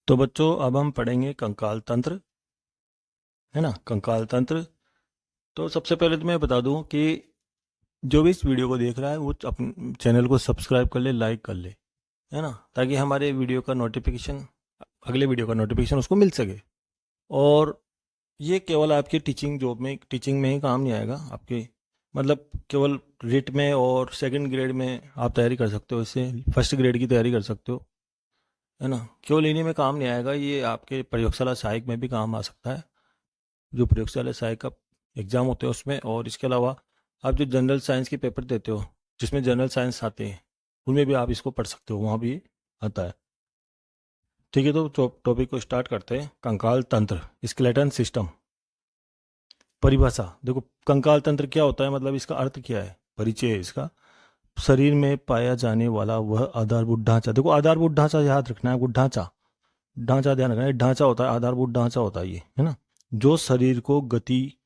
तो बच्चों अब हम पढ़ेंगे कंकाल तंत्र, है ना। कंकाल तंत्र। तो सबसे पहले तो मैं बता दूं कि जो भी इस वीडियो को देख रहा है वो अपने चैनल को सब्सक्राइब कर ले, लाइक कर ले, है ना, ताकि हमारे वीडियो का नोटिफिकेशन, अगले वीडियो का नोटिफिकेशन उसको मिल सके। और ये केवल आपकी टीचिंग में ही काम नहीं आएगा आपके, मतलब केवल रिट में और सेकंड ग्रेड में आप तैयारी कर सकते हो, इससे फर्स्ट ग्रेड की तैयारी कर सकते हो, है ना। केवल इन्हीं में काम नहीं आएगा, ये आपके प्रयोगशाला सहायक में भी काम आ सकता है, जो प्रयोगशाला सहायक का एग्ज़ाम होते हैं उसमें। और इसके अलावा आप जो जनरल साइंस के पेपर देते हो, जिसमें जनरल साइंस आते हैं, उनमें भी आप इसको पढ़ सकते हो, वहाँ भी आता है। ठीक है, तो टॉपिक को स्टार्ट करते हैं। कंकाल तंत्र, स्केलेटन सिस्टम। परिभाषा देखो, कंकाल तंत्र क्या होता है, मतलब इसका अर्थ क्या है, परिचय है इसका। शरीर में पाया जाने वाला वह आधारभूत ढांचा, देखो आधारभूत ढांचा याद रखना है, वो ढांचा, ढांचा ध्यान रखना है, ढांचा होता है, आधारभूत ढांचा होता है ये, है ना। जो शरीर को गति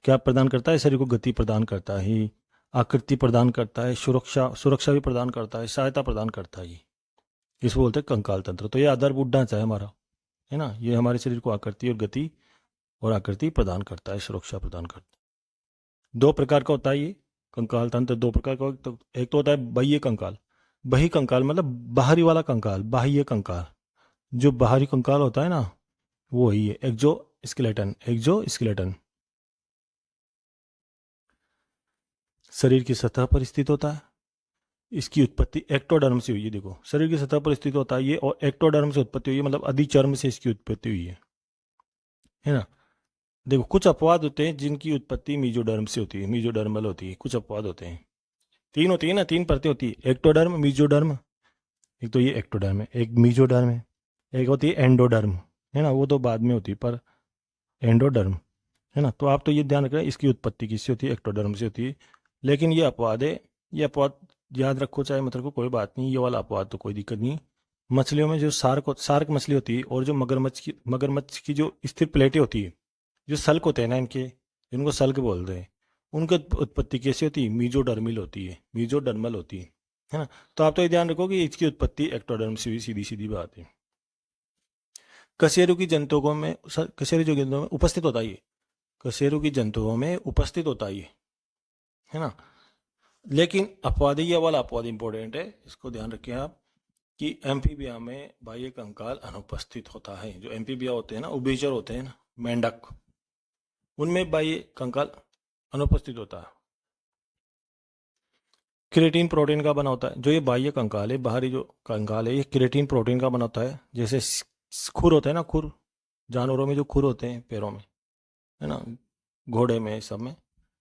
क्या प्रदान करता है, शरीर को गति प्रदान करता है, आकृति प्रदान करता है, सुरक्षा सुरक्षा भी प्रदान करता है, सहायता प्रदान करता है ये। इसको बोलते हैं कंकाल तंत्र। तो ये आधारभूत ढांचा है हमारा, है ना। ये हमारे शरीर को आकृति और गति और आकृति प्रदान करता है, सुरक्षा प्रदान करता है। दो प्रकार का होता है ये कंकाल तंत्र, दो प्रकार का। तो एक तो होता है बाह्य कंकाल। बाह्य कंकाल मतलब बाहरी वाला कंकाल, बाह्य कंकाल। जो बाहरी कंकाल होता है ना, वो ही है एक्जो स्केलेटन। एक्जो स्केलेटन शरीर की सतह पर स्थित होता है। इसकी उत्पत्ति एक्टोडर्म से हुई है, देखो शरीर की सतह पर स्थित होता है ये, और एक्टोडर्म से उत्पत्ति हुई है, मतलब अधिचर्म से इसकी उत्पत्ति हुई है ना। देखो कुछ अपवाद होते हैं जिनकी उत्पत्ति मीजोडर्म से होती है, मीजोडर्मल होती है, कुछ अपवाद होते हैं। तीन होती है ना, तीन परतें होती है, एक्टोडर्म, मीजोडर्म। एक तो ये एक्टोडर्म है, एक मीजोडर्म है, एक होती है एंडोडर्म, है ना, वो तो बाद में होती है, पर एंडोडर्म, है ना। तो आप तो ये ध्यान रखें इसकी उत्पत्ति किससे होती है, एक्टोडर्म से होती है। लेकिन ये अपवाद है, ये अपवाद याद रखो चाहे मत रखो कोई बात नहीं, ये वाला अपवाद तो कोई दिक्कत नहीं। मछलियों में जो सार्क मछली होती है, और जो मगरमच्छ की जो स्थिर प्लेटें होती है, जो सल्क होते हैं ना इनके, जिनको सल्क बोलते हैं, उनकी उत्पत्ति कैसी होती है, मीजोडर्मिल होती है, मीजोडर्मल होती है ना। तो आप तो ये ध्यान रखो कि इसकी उत्पत्ति एक्टोडर्म से हुई, सीधी सीधी बात है। कशेरुकी जंतुओं में कशेरुकी जंतुओं में उपस्थित होता है ये, कशेरुकी जंतुओं में उपस्थित होता है ये, है ना। लेकिन अपवाद, ये वाला अपवाद इंपॉर्टेंट है, इसको ध्यान रखें आप, कि एम्फीबिया में बाह्य कंकाल अनुपस्थित होता है। जो एम्फीबिया होते हैं ना, उभयचर होते हैं ना, मेंढक, उनमें बाह्य कंकाल अनुपस्थित होता है। क्रिएटिन प्रोटीन का बना होता है, जो ये बाह्य कंकाल है, बाहरी जो कंकाल है, ये क्रिएटिन प्रोटीन का बना होता है। जैसे खुर होता है ना, खुर, जानवरों में जो खुर होते हैं पैरों में, है ना, घोड़े में, सब में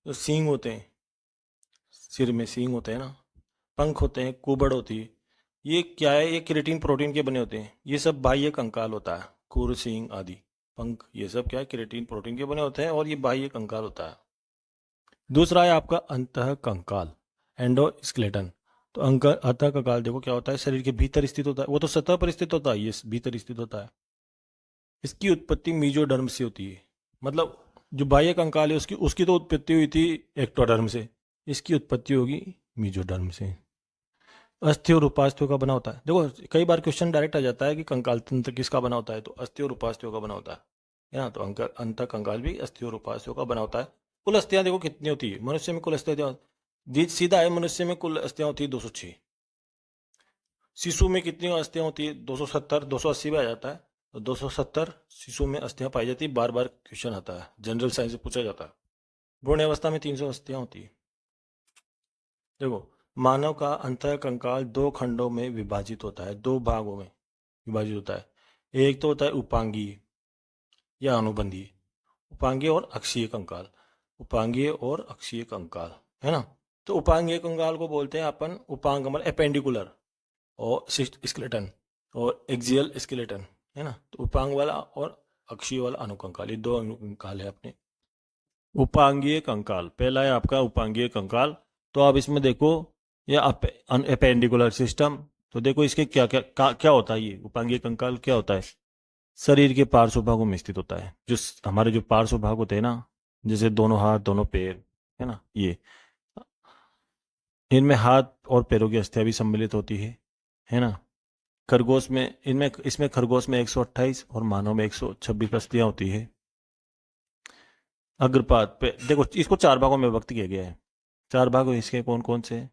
जो सींग होते हैं, सिर में सींग होते हैं ना, पंख होते हैं, कुबड़ होती है, ये क्या है, ये क्रिएटिन प्रोटीन के बने होते हैं। ये सब बाह्य कंकाल होता है, खुर, सींग आदि, पंख, ये सब क्या है, क्रिएटिन प्रोटीन के बने होते हैं, और ये बाह्य कंकाल होता है। दूसरा है आपका अंतः कंकाल, एंडोस्केलेटन। तो अंतः कंकाल देखो क्या होता है, शरीर के भीतर स्थित होता है, वो तो सतह पर स्थित होता है, ये भीतर स्थित होता है। इसकी उत्पत्ति मीजोडर्म से होती है, मतलब जो बाह्य कंकाल है उसकी उसकी तो उत्पत्ति हुई थी एक्टोडर्म से, इसकी उत्पत्ति होगी मीजोडर्म से। अस्थि और उपास्थ्यों का बना होता है, देखो कई बार क्वेश्चन डायरेक्ट आ जाता है कि कंकाल तंत्र किसका बना होता है, तो अस्थि और उपास्थ्यों का बना होता है ना। तो अंत कंकाल भी अस्थि और उपास्थ्यों का बना होता है। कुल अस्थियां देखो कितनी होती है मनुष्य में, कुल अस्थियां सीधा है, मनुष्य में कुल अस्थियां होती है 206। शिशु में कितनी अस्थियां होती है, 270, 280 में आ जाता है, तो 270 शिशु में अस्थियां पाई जाती है। बार बार क्वेश्चन आता है, जनरल साइंस से पूछा जाता है। भ्रूण अवस्था में 300 अस्थियां होती है। देखो मानव का अंतः कंकाल दो खंडों में विभाजित होता है, दो भागों में विभाजित होता है। एक तो होता है उपांगीय या अनुबंधीय, उपांगीय और अक्षीय कंकाल, उपांगीय और अक्षीय कंकाल, है ना। तो उपांगीय कंकाल को बोलते हैं अपन उपांग, मतलब एपेंडिकुलर और स्केलेटन, और एक्सियल स्केलेटन, है ना। तो उपांग वाला और अक्षीय वाला अनुकंकाल, ये दो अनुकंकाल है अपने। उपांगीय कंकाल पहला है आपका उपांगीय कंकाल। तो आप इसमें देखो ये अपेंडिकुलर सिस्टम, तो देखो इसके क्या क्या क्या होता है, ये उपांगीय कंकाल क्या होता है, शरीर के पार्श्व भागों में स्थित होता है। जो हमारे जो पार्श्व भाग होते हैं ना, जैसे दोनों हाथ, दोनों पैर, है ना, ये, इनमें हाथ और पैरों की अस्थियां भी सम्मिलित होती है ना। खरगोश में इनमें इसमें खरगोश में 128 और मानव में 126 अस्थियां होती है। अग्रपाद पे देखो, इसको 4 भागों में विभक्त किया गया है। 4 भाग इसके कौन कौन से हैं?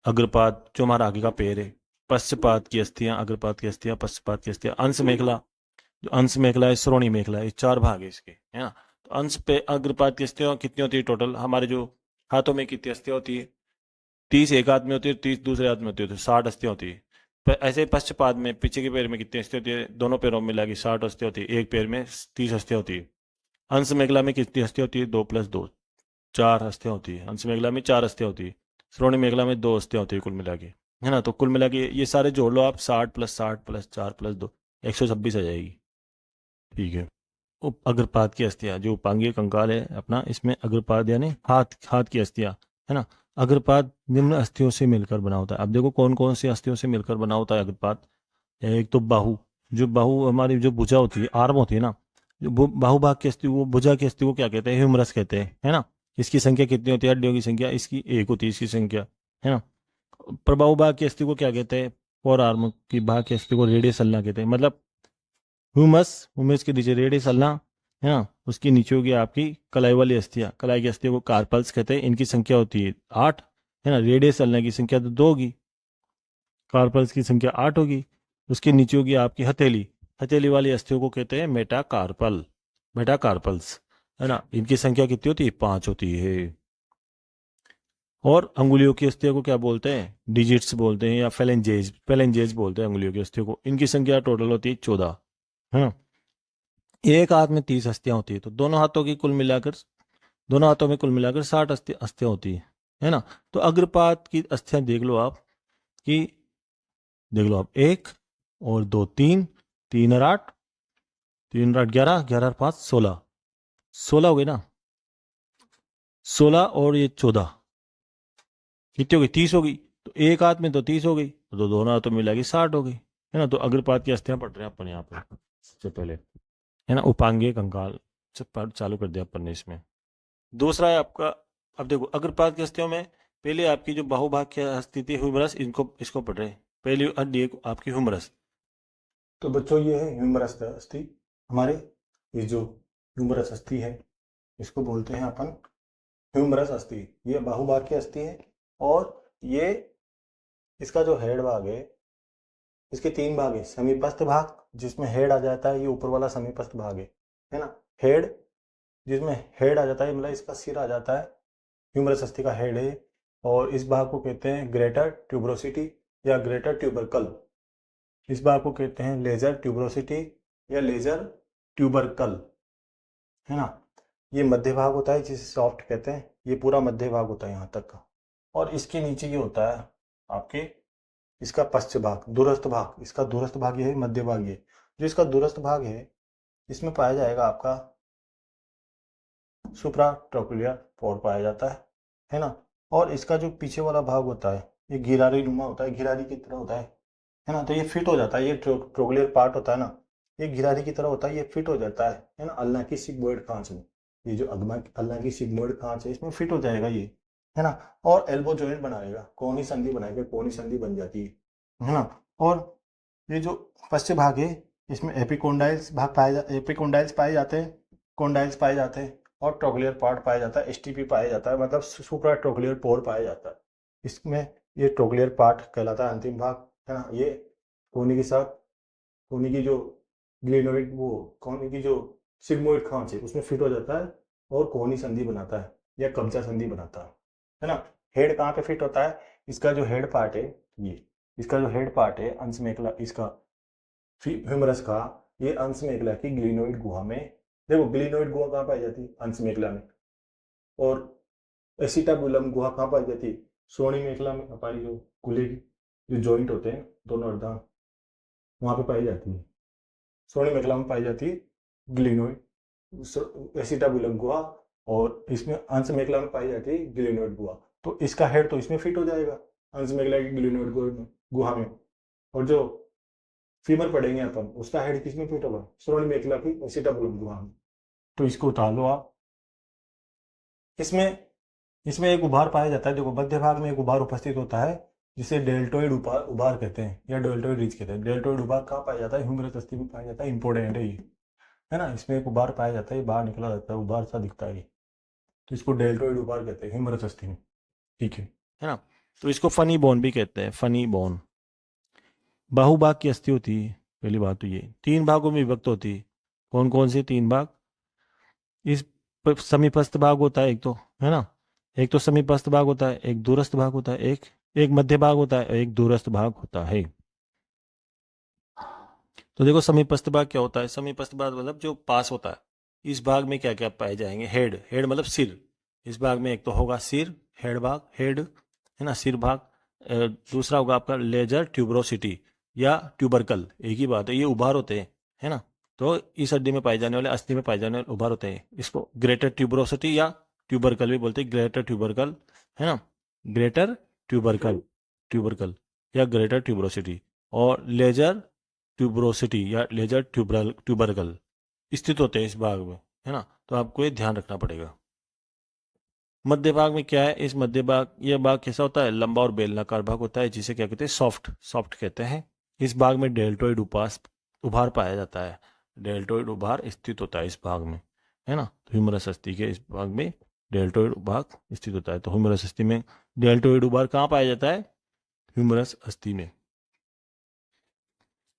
अग्रपाद जो हमारा आगे का पैर है, पश्चपाद की अस्थियां, अग्रपाद की अस्थियां, पश्चपाद की अस्थियां, अंश मेखला, जो अंश मेखला है, श्रोणी मेखला है, ये 4 भाग है इसके, है ना। तो अंश पे अग्रपाद की अस्थियां कितनी होती है टोटल? हमारे जो हाथों में कितनी अस्थियां होती है? 30 एक हाथ में होती है, 30 दूसरे हाथ में होती है, तो 60 अस्थियां होती है। ऐसे ही पश्चपाद में पीछे के पैर में कितनी अस्थियां होती है? दोनों पैरों में मिला के 60 अस्थियां होती है, एक पैर में 30 अस्थियां होती है। अंश मेखला में कितनी अस्थियां होती है? 2 + 2, 4 अस्थियां होती है। अंश मेखला में 4 अस्थियां होती है। श्रोणी मेखला में 2 अस्थियां होती है कुल मिला के, है ना। तो कुल मिला के ये सारे जोड़ लो आप, 60 + 60 + 4 + 2, 126 आ जाएगी। ठीक है। अग्रपाद की अस्थियां, जो उपांगीय कंकाल है अपना, इसमें अग्रपाद यानी हाथ हाथ की अस्थियां, है ना। अग्रपाद निम्न अस्थियों से मिलकर बना होता है। अब देखो कौन कौन सी अस्थियों से मिलकर बना होता है अग्रपाद। एक तो बाहु, जो बाहु हमारी जो भुजा होती है, आर्म होती है ना, जो बाहु भाग की अस्थि, वो भुजा की अस्थि को क्या कहते हैं? ह्यूमरस कहते हैं, है ना। इसकी संख्या कितनी होती है? हड्डियों की संख्या इसकी 1 होती है, इसकी संख्या, है ना। प्रबाहु भाग की अस्थि को क्या कहते हैं? फोर आर्म की भाग की अस्थि को रेडियस अल्ना कहते हैं। मतलब ह्यूमस, ह्यूमस के नीचे रेडियस अल्ना, है ना। उसके नीचे होगी आपकी कलाई वाली अस्थियां, कलाई की अस्थियों को कार्पल्स कहते हैं। इनकी संख्या होती है 8, है ना। रेडियस अल्ना की संख्या तो 2 होगी, कार्पल्स की संख्या 8 होगी। उसके नीचे होगी आपकी हथेली, हथेली वाली अस्थियों को कहते हैं मेटाकार्पल, मेटाकार्पल्स, है ना। इनकी संख्या कितनी होती है? 5 होती है। और अंगुलियों की अस्थियों को क्या बोलते हैं? डिजिट्स बोलते हैं, या फेलेंजेज, फेलेंजेज बोलते हैं अंगुलियों की अस्थियों को। इनकी संख्या टोटल होती है 14, है ना। एक हाथ में 30 अस्थियां होती है, तो दोनों हाथों में कुल मिलाकर 60 अस्थियां होती है ना। तो अग्रपाद की अस्थियां देख लो आप, कि देख लो आप, 1 और 2 3, 3 और 8, 3 और 8 11, 11 और 5 16, 16 हो गई ना। 16 और ये 14 कितनी हो गई? 30 हो गई। तो एक हाथ में तो 30 हो गई, तो दोनों हाथों में मिला के 60 हो गई, है ना। तो अग्रपाद की अस्थियां पढ़ रहे हैं अपन यहाँ पर सबसे पहले, है ना। उपांगीय कंकाल से चालू कर दिया अपन ने इसमें। दूसरा है आपका, अब देखो अग्रपाद की अस्थियों में पहले आपकी जो बाहुभाग की अस्थि थी ह्यूमरस, इनको इसको पढ़ रहे हैं। पहली हड्डी है आपकी ह्यूमरस। तो बच्चों ये है ह्यूमरस अस्थि हमारे, ये जो ह्यूमरस अस्थि है इसको बोलते हैं अपन ह्यूमरस अस्थि। ये बाहुभाग की अस्थि है, और ये इसका जो हेड भाग है, इसके 3 भाग है। समीपस्थ भाग जिसमें हेड आ जाता है, ये ऊपर वाला समीपस्थ भाग है ना। हेड, जिसमें हेड आ जाता है, मतलब इसका सिर आ जाता है, ह्यूमरस अस्थि का हेड है। और इस भाग को कहते हैं ग्रेटर ट्यूबरोसिटी या ग्रेटर ट्यूबरकल। इस भाग को कहते हैं लेजर ट्यूबरोसिटी या लेजर ट्यूबरकल, है ना। ये मध्य भाग होता है जिसे सॉफ्ट कहते हैं, ये पूरा मध्य भाग होता है यहाँ तक का। और इसके नीचे ये होता है आपके, इसका पश्च भाग, दूरस्थ भाग, इसका दूरस्थ भाग ये है, मध्य भाग ये। जो इसका दूरस्थ भाग है, इसमें पाया जाएगा आपका सुप्रा ट्रोकुलियर पोर पाया जाता है ना। और इसका जो पीछे वाला भाग होता है, ये गिरारी नुमा होता है, गिरारी की तरह होता है ना। तो ये फिट हो जाता है, ये ट्रोकुलियर पार्ट होता है ना, ये गिरारी की तरह होता है, ये फिट हो जाता है ना, अल्ना की सिग्मोइड खांच में। ये जो अल्ना की सिग्मोइड खांच है, इसमें फिट हो जाएगा ये, है ना। और एल्बो जॉइंट बनाएगा, कोनी संधि बनाएगा, कोनी संधि बन जाती है ना। और ये जो पश्च भाग है, इसमें एपिकोंडाइल्स भाग एपिकोंडाइल्स पाए जाते हैं, कोंडाइल्स पाए जाते हैं, और ट्रोकुलियर पार्ट पाया जाता है, एसटीपी पाया जाता है, मतलब सुप्रा ट्रोकुलियर पोर पाया जाता है। इसमें ये ट्रोकुलियर पार्ट कहलाता है अंतिम भाग, है ना। ये कोनी के साथ, कोनी की जो ग्लिनोइड, वो कोनी की जो सिग्मोइड खांच है उसमें फिट हो जाता है, और कोनी संधि बनाता है या कब्जा संधि बनाता है ना। हेड कहाँ पे फिट होता है? इसका जो हेड पार्ट है, ये इसका जो हेड पार्ट है अंश मेखला, इसका ह्यूमरस का, ये अंश मेखला की ग्लिनोइड गुहा में। देखो ग्लिनोइड गुहा कहाँ पाई जाती है? अंश मेखला में। और एसिटाबुलम गुहा कहाँ पाई जाती है? श्रोणी मेखला में। हमारी जो कुले जो जॉइंट होते हैं दोनों अर्धांग, वहां पे पाई जाती है, श्रोणी मेखला में पाई जाती है ग्लिनोइड एसिटाबुलम गुहा। और इसमें अंश मेखला में पाई जाती है ग्लिनोइड गुहा। तो इसका हेड तो इसमें फिट हो जाएगा, अंश मेखला की ग्लिनोइड गुहा में। और जो फीमर पढ़ेंगे अपन, उसका हेड किसमें फिट होगा? श्रोणी मेखला की एसिटाबुलम गुहा में। तो इसको उतार लो आप। इसमें इसमें एक उभार पाया जाता है, देखो मध्य भाग में एक उभार उपस्थित होता है, जिसे डेल्टोइड उभार उभार कहते हैं या डेल्टोइड रिज कहते हैं। डेल्टोइड उभार कहाँ पाया जाता है? ह्यूमरस अस्थि में पाया जाता है। इंपॉर्टेंट है ये, है ना। इसमें एक उभार पाया जाता है, बाहर निकला जाता है, उभार सा दिखता है ये, तो इसको डेल्टोइड उभार कहते हैं ह्यूमरस अस्थि में, ठीक है ना। तो इसको फनी बोन भी कहते हैं, फनी बोन। बाहुभाग की अस्थि होती है, पहली बात तो ये 3 भागों में विभक्त होती है। कौन कौन से 3 भाग? इस समीपस्थ भाग होता है एक तो, है ना, एक तो समीपस्थ भाग होता है, एक दूरस्थ भाग होता है, एक मध्य भाग होता है, एक दूरस्थ भाग होता है। तो देखो समीपस्थ भाग क्या होता है? समीपस्थ भाग मतलब जो पास होता है। इस भाग में क्या क्या पाए जाएंगे? हेड, हेड मतलब सिर। इस भाग में एक तो होगा सिर, हेड भाग, हेड, है ना, सिर भाग। दूसरा होगा आपका लेजर ट्यूबरोसिटी या ट्यूबरकल, एक ही बात है, ये उभार होते हैं, है ना। तो इस हड्डी में पाए जाने वाले, अस्थि में पाए जाने वाले उभार होते हैं। इसको ग्रेटर ट्यूबरोसिटी या ट्यूबरकल भी बोलते हैं, ग्रेटर ट्यूबरकल, है ना, ग्रेटर ट्यूबरकल, ट्यूबरकल या ग्रेटर ट्यूबरोसिटी। और लेजर ट्यूबरोसिटी या लेजर ट्यूबरकल स्थित होते हैं इस भाग में, है ना। तो आपको ये ध्यान रखना पड़ेगा। मध्य भाग में क्या है? इस मध्य भाग, ये भाग कैसा होता है? लंबा और बेलनाकार भाग होता है, जिसे क्या कहते हैं? सॉफ्ट, सॉफ्ट कहते हैं। इस भाग में डेल्टोइड उभार पाया जाता है। डेल्टोइड उभार स्थित होता है इस भाग में, है ना। तो ह्यूमरस अस्थि के इस भाग में डेल्टोइड उभार स्थित होता है। तो ह्यूमरस अस्थि में डेल्टोइड उभार कहाँ पाया जाता है? ह्यूमरस अस्थि में।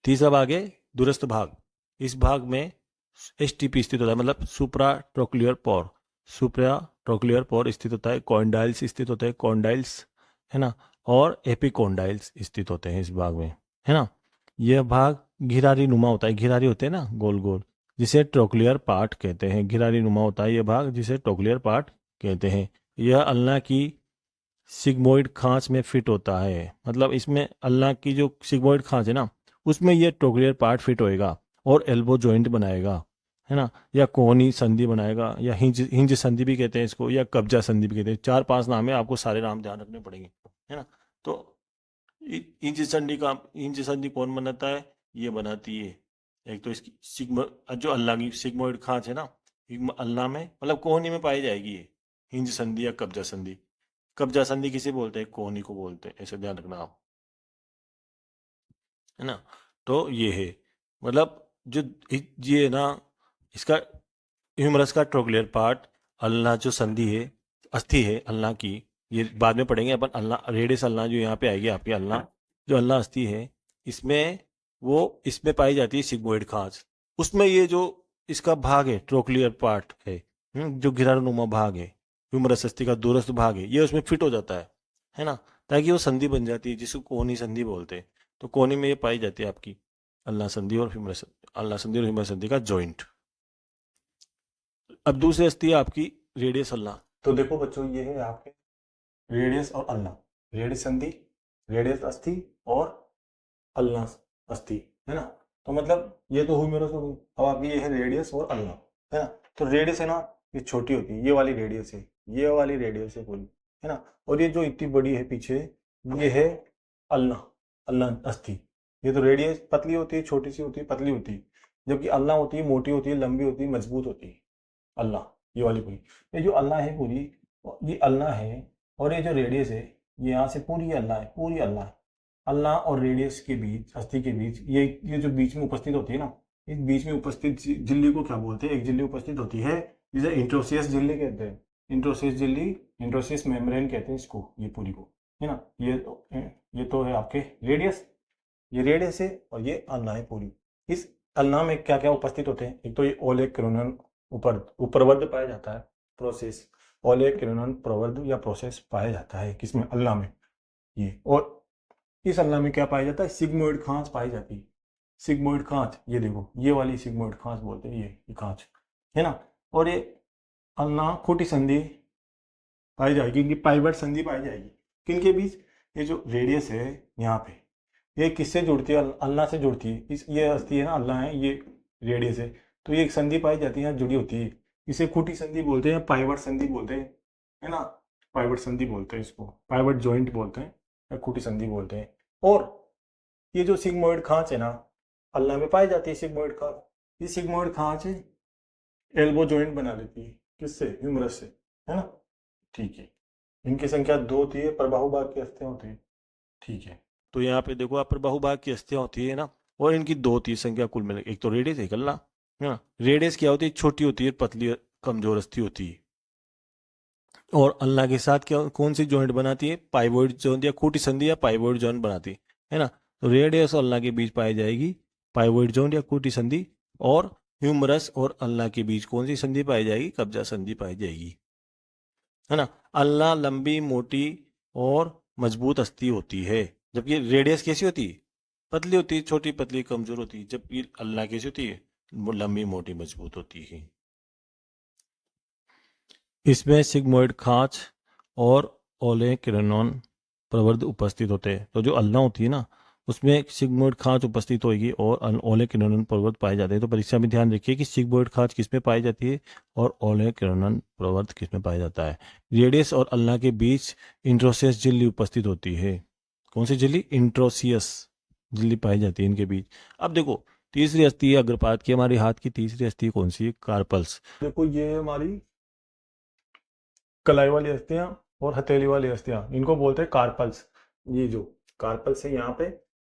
तीसरा भाग है दूरस्थ भाग। इस भाग में एसटीपी स्थित होता है, मतलब सुप्रा ट्रोक्लियर पोर, सुप्रा ट्रोक्लियर पोर स्थित होता है। कॉन्डाइल्स स्थित होते हैं, कॉन्डाइल्स, है ना। और एपिकॉन्डाइल्स स्थित होते हैं इस भाग में, है ना। यह भाग घिरारी नुमा होता है, घिरारी होते हैं ना गोल गोल, जिसे ट्रोक्लियर पार्ट कहते हैं। घिरारी नुमा होता है यह भाग, जिसे ट्रोक्लियर पार्ट कहते हैं। यह अल्ना की सिग्मोइड खांच में फिट होता है, मतलब इसमें अल्लाह की जो सिग्मोइड खांच है ना, उसमें ये ट्रोक्लियर पार्ट फिट होएगा और एल्बो जॉइंट बनाएगा, है ना, या कोहनी संधि बनाएगा, या हिंज हिंज संधि भी कहते हैं इसको, या कब्जा संधि भी कहते हैं। 4-5 नाम है, आपको सारे नाम ध्यान रखने पड़ेंगे, है ना। तो हिंज संधि कौन बनाता है? ये बनाती है एक तो इसकी सिग्मा, जो अल्लाह की सिग्मोइड खांच है ना, अल्लाह में मतलब कोहनी में पाई जाएगी ये हिंज संधि या कब्जा संधि। कब्जा संधि किसे बोलते हैं? कोहनी को बोलते हैं, ऐसे ध्यान रखना आप, है ना। तो ये है, मतलब जो ये है ना, इसका ह्यूमरस का ट्रोक्लियर पार्ट, अल्ना जो संधि है, अस्थि है अल्ना की, ये बाद में पढ़ेंगे अपन। अल्ना रेडियस, अल्ना जो यहाँ पे आएगी आपकी, अल्ना जो अल्ना अस्थि है, इसमें वो इसमें पाई जाती है सिग्मोइड खांच। उसमें ये जो इसका भाग है ट्रोक्लियर पार्ट है, जो घिरानुमा भाग है, ह्यूमरस अस्थि का दूरस्थ भाग है, ये उसमें फिट हो जाता है ना, ताकि वो संधि बन जाती है, जिसको कोहनी संधि बोलते हैं। तो कोहनी में ये पाई जाती है आपकी अल्ना संधि और ह्यूमरस, अल्ना संधि और ह्यूमरस संधि का जॉइंट। अब दूसरी अस्थि है आपकी रेडियस अल्ना। तो देखो बच्चों, ये है आपके रेडियस और अल्ना, रेडियस संधि, रेडियस अस्थि और अल्ना अस्थि, है ना। तो मतलब ये तो हुई मेरे से हुई। अब आपकी ये है रेडियस और अल्ना, है ना। तो रेडियस है ना, ये छोटी होती है, ये वाली रेडियस है, ये वाली रेडियस है पूरी, है ना। और ये जो इतनी बड़ी है पीछे, ये है अल्ना, अल्ना अस्थि। ये तो रेडियस पतली होती है, छोटी सी होती है, पतली होती है, जबकि अल्ना होती है मोटी होती है, लंबी होती है, मजबूत होती है अल्लाह, ये वाली पूरी। ये जो अल्लाह है पूरी, ये अल्लाह है, और ये जो रेडियस है, ये यहाँ से पूरी अल्लाह है, पूरी अल्लाह है। अल्लाह और रेडियस के बीच, अस्थि के बीच, ये जो बीच में उपस्थित होती है ना, इस बीच में उपस्थित झिल्ली को क्या बोलते हैं? एक झिल्ली उपस्थित होती है, जिसे इंट्रोसियस झिल्ली कहते हैं। इंट्रोसियस झिल्ली, इंट्रोसियस मेम्ब्रेन कहते हैं इसको, ये पूरी को, है ना। ये तो है आपके रेडियस, ये रेडियस है, और ये अल्ना है पूरी। इस अल्ना में क्या क्या उपस्थित होते हैं? एक तो ये ओलेक्रोनल उपरवर्ध पाया जाता है, प्रोसेस, ओलेक्रोनल प्रवर्ध या प्रोसेस पाया जाता है किसमें? अल्लाह में। ये, और इस अल्लाह में क्या पाया जाता है? सिग्मोइड खांच पाई जाती है। सिग्मोइड खांच, ये देखो, ये वाली सिग्मोइड खांच बोलते हैं, ये खांच, है ना। और ये अल्ना खोटी संधि पाई जाएगी, इनकी पाइवट संधि पाई जाएगी, किनके बीच? ये जो रेडियस है यहाँ पे, ये किससे जुड़ती है? अल्लाह से जुड़ती है। ये अस्थि है ना, अल्लाह है, ये रेडियस है, तो ये एक संधि पाई जाती है, यहाँ जुड़ी होती है। इसे खूटी संधि बोलते हैं, पाइवट संधि बोलते हैं, है ना। पाइवट संधि बोलते हैं इसको, पाइवट जॉइंट बोलते हैं, या खूटी संधि बोलते हैं। और ये जो सिग्मोइड खांच है ना, अल्लाह में पाई जाती है सिग्मोइड खांच। ये सिग्मोइड खांच एल्बो जॉइंट बना देती है, किससे? ह्यूमरस से, है ना। ठीक है। इनकी संख्या 2 होती है, प्रबाहु भाग की अस्थियां होती है, ठीक है। तो यहाँ पे देखो आप बाहुभाग की अस्थियां होती है ना, और इनकी दो तीन संख्या कुल मिले, एक तो रेडियस एक अल्लाह, है ना। रेडियस क्या होती है, छोटी होती है, पतली कमजोर अस्थि होती है। और अल्लाह के साथ क्या कौन सी जॉइंट बनाती है, पाइवोइड जॉइंट या खूटी संधि या पाइवोइड जॉइंट बनाती है ना। तो रेडियस और अल्लाह के बीच पाई जाएगी पाइवोइड जॉइंट या खूटी संधि, और ह्यूमरस और अल्लाह के बीच कौन सी संधि पाई जाएगी, कब्जा संधि पाई जाएगी, है ना। अल्लाह लंबी मोटी और मजबूत अस्थि होती है, जबकि रेडियस कैसी होती है, पतली होती है, छोटी पतली कमजोर होती है, जबकि अल्लाह कैसी होती है, वो लंबी मोटी मजबूत होती है। इसमें सिग्मोइड खांच और ओलेक्रेनॉन प्रवर्ध उपस्थित होते हैं। तो जो अल्लाह होती है ना, उसमें एक सिग्मोइड खांच उपस्थित होगी और ओलेक्रेनॉन प्रवर्ध पाए जाते हैं। तो परीक्षा में ध्यान रखिए कि सिग्मोइड खांच किस में पाई जाती है और ओलेक्रेनॉन प्रवर्ध किस में पाया जाता है। रेडियस और अल्लाह के बीच इंट्रोसियस झिल्ली उपस्थित होती है। कौन सी झिल्ली, इंट्रोसियस झिल्ली पाई जाती है इनके बीच। अब देखो तीसरी अस्थि अग्रपाद की, हमारी हाथ की तीसरी अस्थि कौन सी है, कार्पल्स। देखो ये हमारी कलाई वाली अस्थियां और हथेली वाली अस्थियां, इनको बोलते हैं कार्पल्स। ये जो कार्पल्स है यहाँ पे,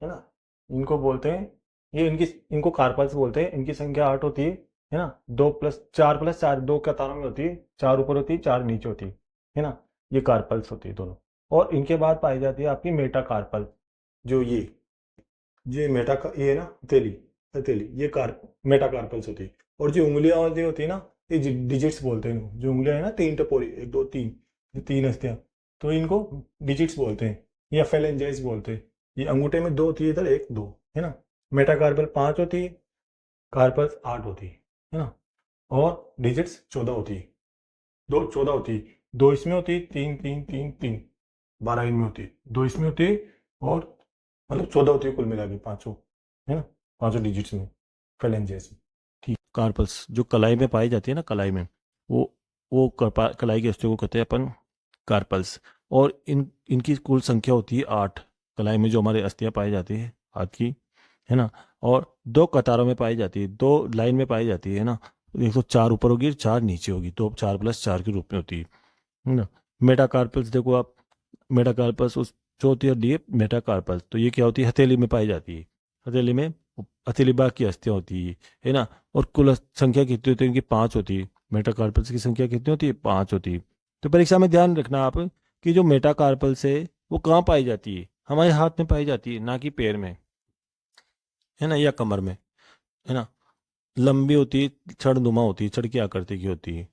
है ना, इनको बोलते हैं, ये इनकी, इनको कार्पल्स बोलते हैं। इनकी संख्या 8 होती है ना, 2+4+4, दो कतारों में होती है, 4 ऊपर होती है 4 नीचे होती है ना। ये कार्पल्स होती है दोनों। और इनके बाद पाई जाती है आपकी मेटा कार्पल, जो ये मेटा का ये है ना, हथेली, हथेली ये मेटा कार्पल्स होती है। और जो उंगलियां वाली होती है ना, ये डिजिट्स बोलते हैं इनको। जो उंगलियां है ना, 3 टपोरी, 1 2 3, ये 3 हस्तियां, तो इनको डिजिट्स बोलते हैं या फेलेंजाइज बोलते हैं। ये अंगूठे में 2 होती है, इधर 1 2, है ना। मेटा कार्पल 5 होती है, कार्पल्स 8 होती है ना। और डिजिट्स 14 होती है, 14 होती है। 2 इसमें होती है, 3 3 3 3, 12 इनमें होती है, 2 इसमें होती है, और मतलब 14 होती है कुल मिला के, पांचों, है ना, पांचों डिजिट्स में, फेलेंजेस में। ठीक, कार्पल्स जो कलाई में पाई जाती है ना, कलाई में, वो कलाई की अस्थियों को कहते हैं अपन कार्पल्स। और इनकी कुल संख्या होती है 8, कलाई में जो हमारे अस्थियां पाई जाती है हाथ की, है ना। और 2 कतारों में पाई जाती है, 2 लाइन में पाई जाती है ना। एक तो 4 ऊपर होगी, 4 नीचे होगी, तो 4+4 के रूप में होती है ना। मेटाकार्पल्स देखो आप, मेटाकार्पल्स उस जो होती है डी मेटाकार्पल्स, तो ये क्या होती है, हथेली में पाई जाती है। हथेली में हथेली बाग की अस्थियां होती है ना। और कुल संख्या कितनी होती है इनकी, 5 होती है। मेटाकार्पल्स की संख्या कितनी होती है, 5 होती है। तो परीक्षा में ध्यान रखना आप कि जो मेटाकार्पल्स है वो कहाँ पाई जाती है, हमारे हाथ में पाई जाती है, ना कि पैर में, है ना, या कमर में, है ना। लंबी होती है, छड़नुमा होती है, छड़ की आकृति की होती है।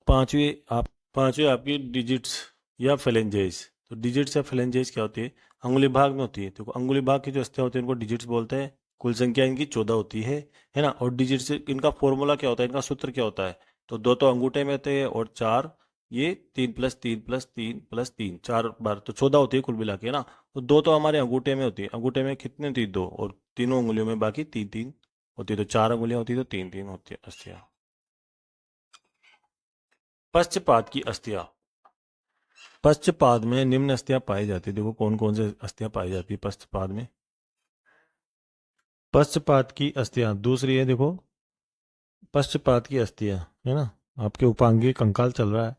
पांचवी आप पांचवी आपकी डिजिट्स या फेलेंजेस। तो डिजिट्स या फेलेंजेस क्या होती है, अंगुली भाग में होती है। तो अंगुली भाग की जो अस्थियां होती है इनको डिजिट्स बोलते हैं। कुल संख्या इनकी 14 होती है ना। और डिजिट्स इनका फॉर्मूला क्या होता है, इनका सूत्र क्या होता है, तो 2 तो अंगूठे में होते हैं और 4 ये 3+3+3+3, 4 बार तो 14 होती है कुल मिला के, है ना। तो 2 तो हमारे अंगूठे में होती है, अंगूठे में कितनी होती है, 2, और तीनों उंगलियों में बाकी 3 3 होती है। तो 4 उंगलियां होती है, तो 3 3 होती है अस्थियां। पश्चपाद की अस्थियां। पश्चपाद में निम्न अस्थियां पाई जाती है। देखो कौन कौन से अस्थियां पाई जाती है पश्चपाद में। पश्चपाद की अस्थियां दूसरी है, देखो पश्चपाद की अस्थियां, है ना। आपके उपांगी कंकाल चल रहा है,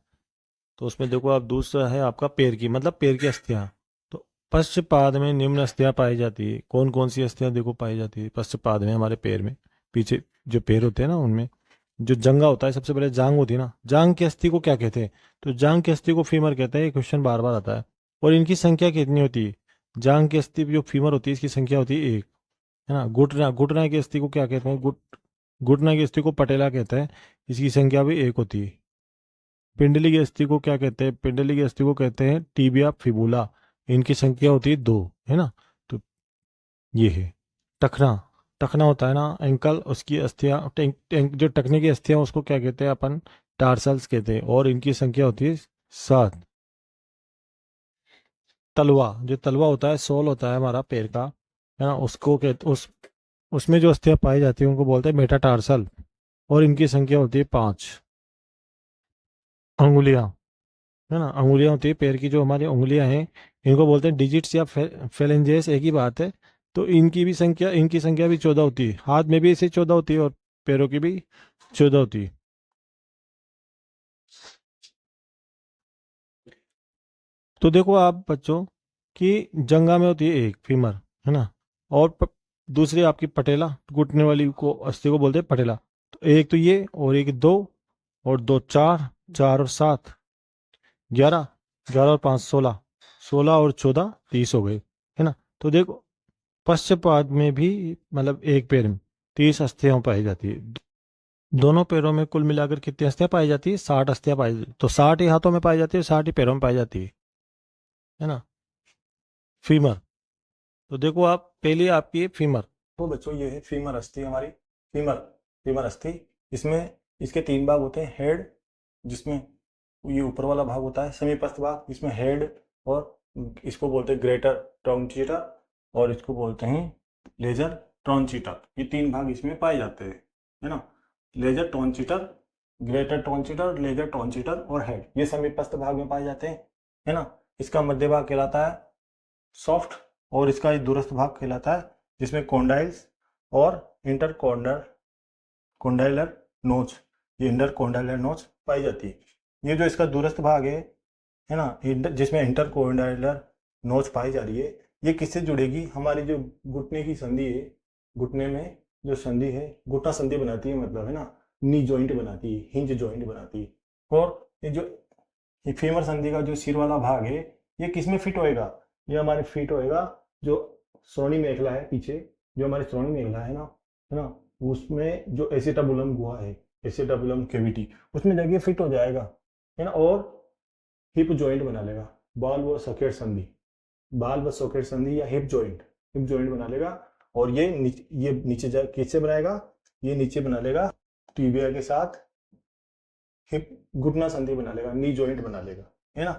तो उसमें देखो आप, दूसरा है आपका पैर की, मतलब पैर की अस्थियां। तो पश्चपाद में निम्न अस्थियां पाई जाती है। कौन कौन सी अस्थियां देखो पाई जाती है पश्चपाद में, हमारे पैर में, पीछे जो पैर होते हैं ना उनमें, जो जंगा होता है, सबसे पहले जांग होती है ना, जांग की अस्थि को क्या कहते हैं, तो जांग की अस्थि को फीमर कहते हैं। ये क्वेश्चन बार बार आता है। और इनकी संख्या कितनी होती है, जांग की अस्थि जो फीमर होती है इसकी संख्या होती है 1, है ना। घुटना घुटना की अस्थि को क्या कहते हैं, घुटना की अस्थि को पटेला कहते हैं, इसकी संख्या भी 1 होती है। पिंडली की अस्थि को क्या कहते हैं, पिंडली की अस्थि को कहते हैं टीबिया फिबुला, इनकी संख्या होती है 2, है ना। तो ये है टखना। टखना होता है ना एंकल, उसकी अस्थियां जो टखने की अस्थियां उसको क्या कहते हैं अपन, टार्सल्स कहते हैं, और इनकी संख्या होती है 7। तलवा, जो तलवा होता है, सोल होता है हमारा पैर का, है ना, उसको कहते उसमें जो अस्थियां पाई जाती है उनको बोलते हैं मेटाटार्सल, और इनकी संख्या होती है 5। अंगुलियां, है ना, अंगुलियां होती है पैर की, जो हमारी उंगलियां हैं इनको बोलते हैं डिजिट्स या फेलेंजेस, एक ही बात है। तो इनकी संख्या भी 14 होती है। हाथ में भी इसे 14 होती है और पैरों की भी 14 होती है। तो देखो आप बच्चों, कि जंगा में होती है एक फीमर, है ना, और दूसरी आपकी पटेला, घुटने वाली को अस्थि को बोलते हैं पटेला। तो एक तो ये, और एक दो, और दो चार, चार और सात 11, 11 और 5 16, 16 और 14 30 हो गए, है ना। तो देखो पश्चपाद में भी मतलब एक पैर में 30 अस्थियां पाई जाती है। दोनों पैरों में कुल मिलाकर कितनी अस्थियां पाई जाती है? 60 अस्थियां पाई जाती है। तो 60 ही हाथों में पाई जाती है, 60 ही पैरों में पाई जाती है ना। फीमर, तो देखो आप पहले आपकी है फीमर। तो बच्चों ये है फीमर अस्थि हमारी, फीमर, फीमर अस्थि। इसमें इसके तीन भाग होते हैं, हेड जिसमें ये ऊपर वाला भाग होता है, समीपस्थ भाग जिसमें हेड, और इसको बोलते हैं ग्रेटर ट्रोंचिटा, और इसको बोलते हैं लेजर ट्रोंचिटा। ये तीन भाग इसमें पाए जाते हैं, है ना। लेजर ट्रोंचिटर, ग्रेटर ट्रोंचिटर, लेजर ट्रोंचिटर और हेड, ये समीपस्थ भाग में पाए जाते हैं, है ना। इसका मध्य भाग कहलाता है सॉफ्ट, और इसका एक दूरस्थ भाग कहलाता है जिसमें कॉन्डाइल्स और इंटर कॉन्डाइलर नोच, ये इंटर कॉन्डाइलर नोच पाई जाती है। ये जो इसका दूरस्थ भाग है ना, जिसमें इंटर कॉन्डाइलर नोच पाई जा रही है, ये किससे जुड़ेगी? हमारी जो घुटने की संधि है, घुटने में जो संधि है, घुटना संधि बनाती है, मतलब है ना, नी जॉइंट बनाती है, हिंज जॉइंट बनाती है। और ये जो फीमर संधि का जो सिर वाला भाग है, ये किस में फिट होएगा? ये हमारे फिट होएगा जो श्रोणि मेखला है पीछे, जो हमारी श्रोणि मेखला है ना, उसमें जो एसिटाबुलम गुहा है, एसिटाबुलम कैविटी, उसमें जगह फिट हो जाएगा, है ना। और हिप जॉइंट बना लेगा, बाल व सॉकेट संधि, बाल व सॉकेट संधि या हिप जॉइंट बना लेगा। और ये नीचे किससे बनाएगा? ये नीचे बना लेगा टीबिया के साथ, हिप घुटना संधि बना लेगा, नी जॉइंट बना लेगा, है ना।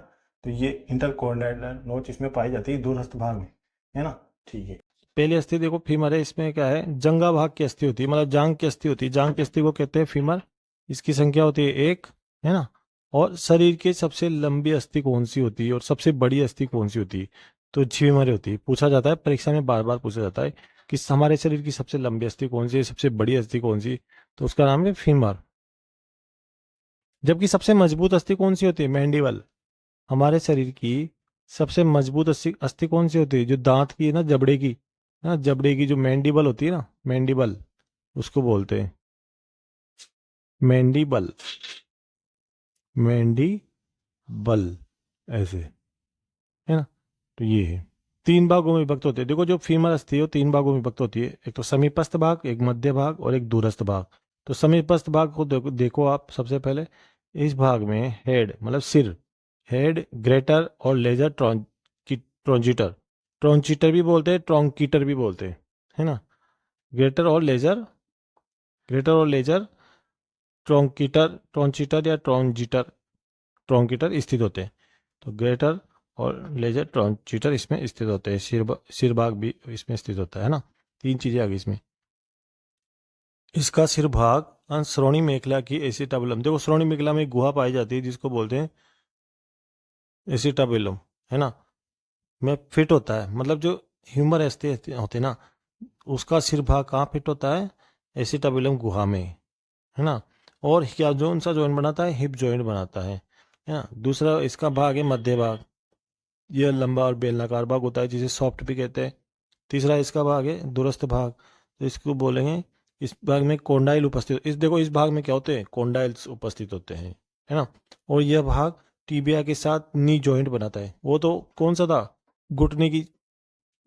तो ये इंटरकॉन्डाइलर नोच इसमें पाई जाती है दूरस्थ भाग में, है ना। ठीक है, पहली अस्थि देखो फीमर है, इसमें क्या है, जंगा भाग की अस्थि होती है, मतलब जांग की अस्थि होती है, जांग की अस्थि को कहते हैं फीमर। इसकी संख्या होती है एक, है ना। और शरीर की सबसे लंबी अस्थि कौन सी होती है और सबसे बड़ी अस्थि कौन सी होती है? तो फीमर होती है। पूछा जाता है परीक्षा में, बार बार पूछा जाता है कि हमारे शरीर की सबसे लंबी अस्थि कौन सी है, सबसे बड़ी अस्थि कौन सी, तो उसका नाम है फीमर। जबकि सबसे मजबूत अस्थि कौन सी होती है? मैंडिबल। हमारे शरीर की सबसे मजबूत अस्थि अस्थि कौन सी होती है? जो दांत की है ना, जबड़े की, ना जबड़े की जो मैंडिबल होती है ना, मैंडिबल, उसको बोलते हैं मैंडिबल, मैंडिबल, ऐसे, है ना। तो ये है, तीन भागों में विभक्त होते हैं। देखो जो फीमर अस्थि है वो तीन भागों में विभक्त होती है, एक तो समीपस्थ भाग, एक मध्य भाग और एक दूरस्थ भाग। तो समीपस्थ भाग को देखो आप सबसे पहले, इस भाग में हेड मतलब सिर, हेड, ग्रेटर और लेजर ट्रॉन्चिटर, ट्रॉन्चिटर भी बोलते हैं, ट्रॉन्कीटर भी बोलते हैं, है ना। ग्रेटर और लेजर, ग्रेटर और लेजर ट्रॉन्कीटर, ट्रॉन्चिटर या ट्रॉन्जिटर, ट्रॉन्कीटर स्थित होते हैं। तो ग्रेटर और लेजर ट्रॉन्चिटर इसमें स्थित होते हैं, सिर भाग भी इसमें स्थित होता है ना। तीन चीजें आ गई इसमें। इसका सिर भाग श्रोणि मेखला की एसिटाबुलम, देखो श्रोणि मेखला में एक गुहा पाई जाती है जिसको बोलते हैं एसिटाबुलम, है ना, में फिट होता है। मतलब जो ह्यूमर ऐसे होते हैं ना, उसका सिर भाग कहाँ फिट होता है? एसिटाबुलम गुहा में, है ना। और क्या जोन सा जॉइंट बनाता है? हिप जॉइंट बनाता है ना। दूसरा इसका भाग है मध्य भाग, यह लंबा और बेलनाकार भाग होता है जिसे सॉफ्ट भी कहते हैं। तीसरा इसका भाग है दूरस्थ भाग, तो इसको बोलेंगे, इस भाग में कोंडाइल उपस्थित, इस देखो इस भाग में क्या होते हैं? कोंडाइल्स उपस्थित होते हैं, है ना। और यह भाग टीबिया के साथ नी जॉइंट बनाता है। वो तो कौन सा था? घुटने की,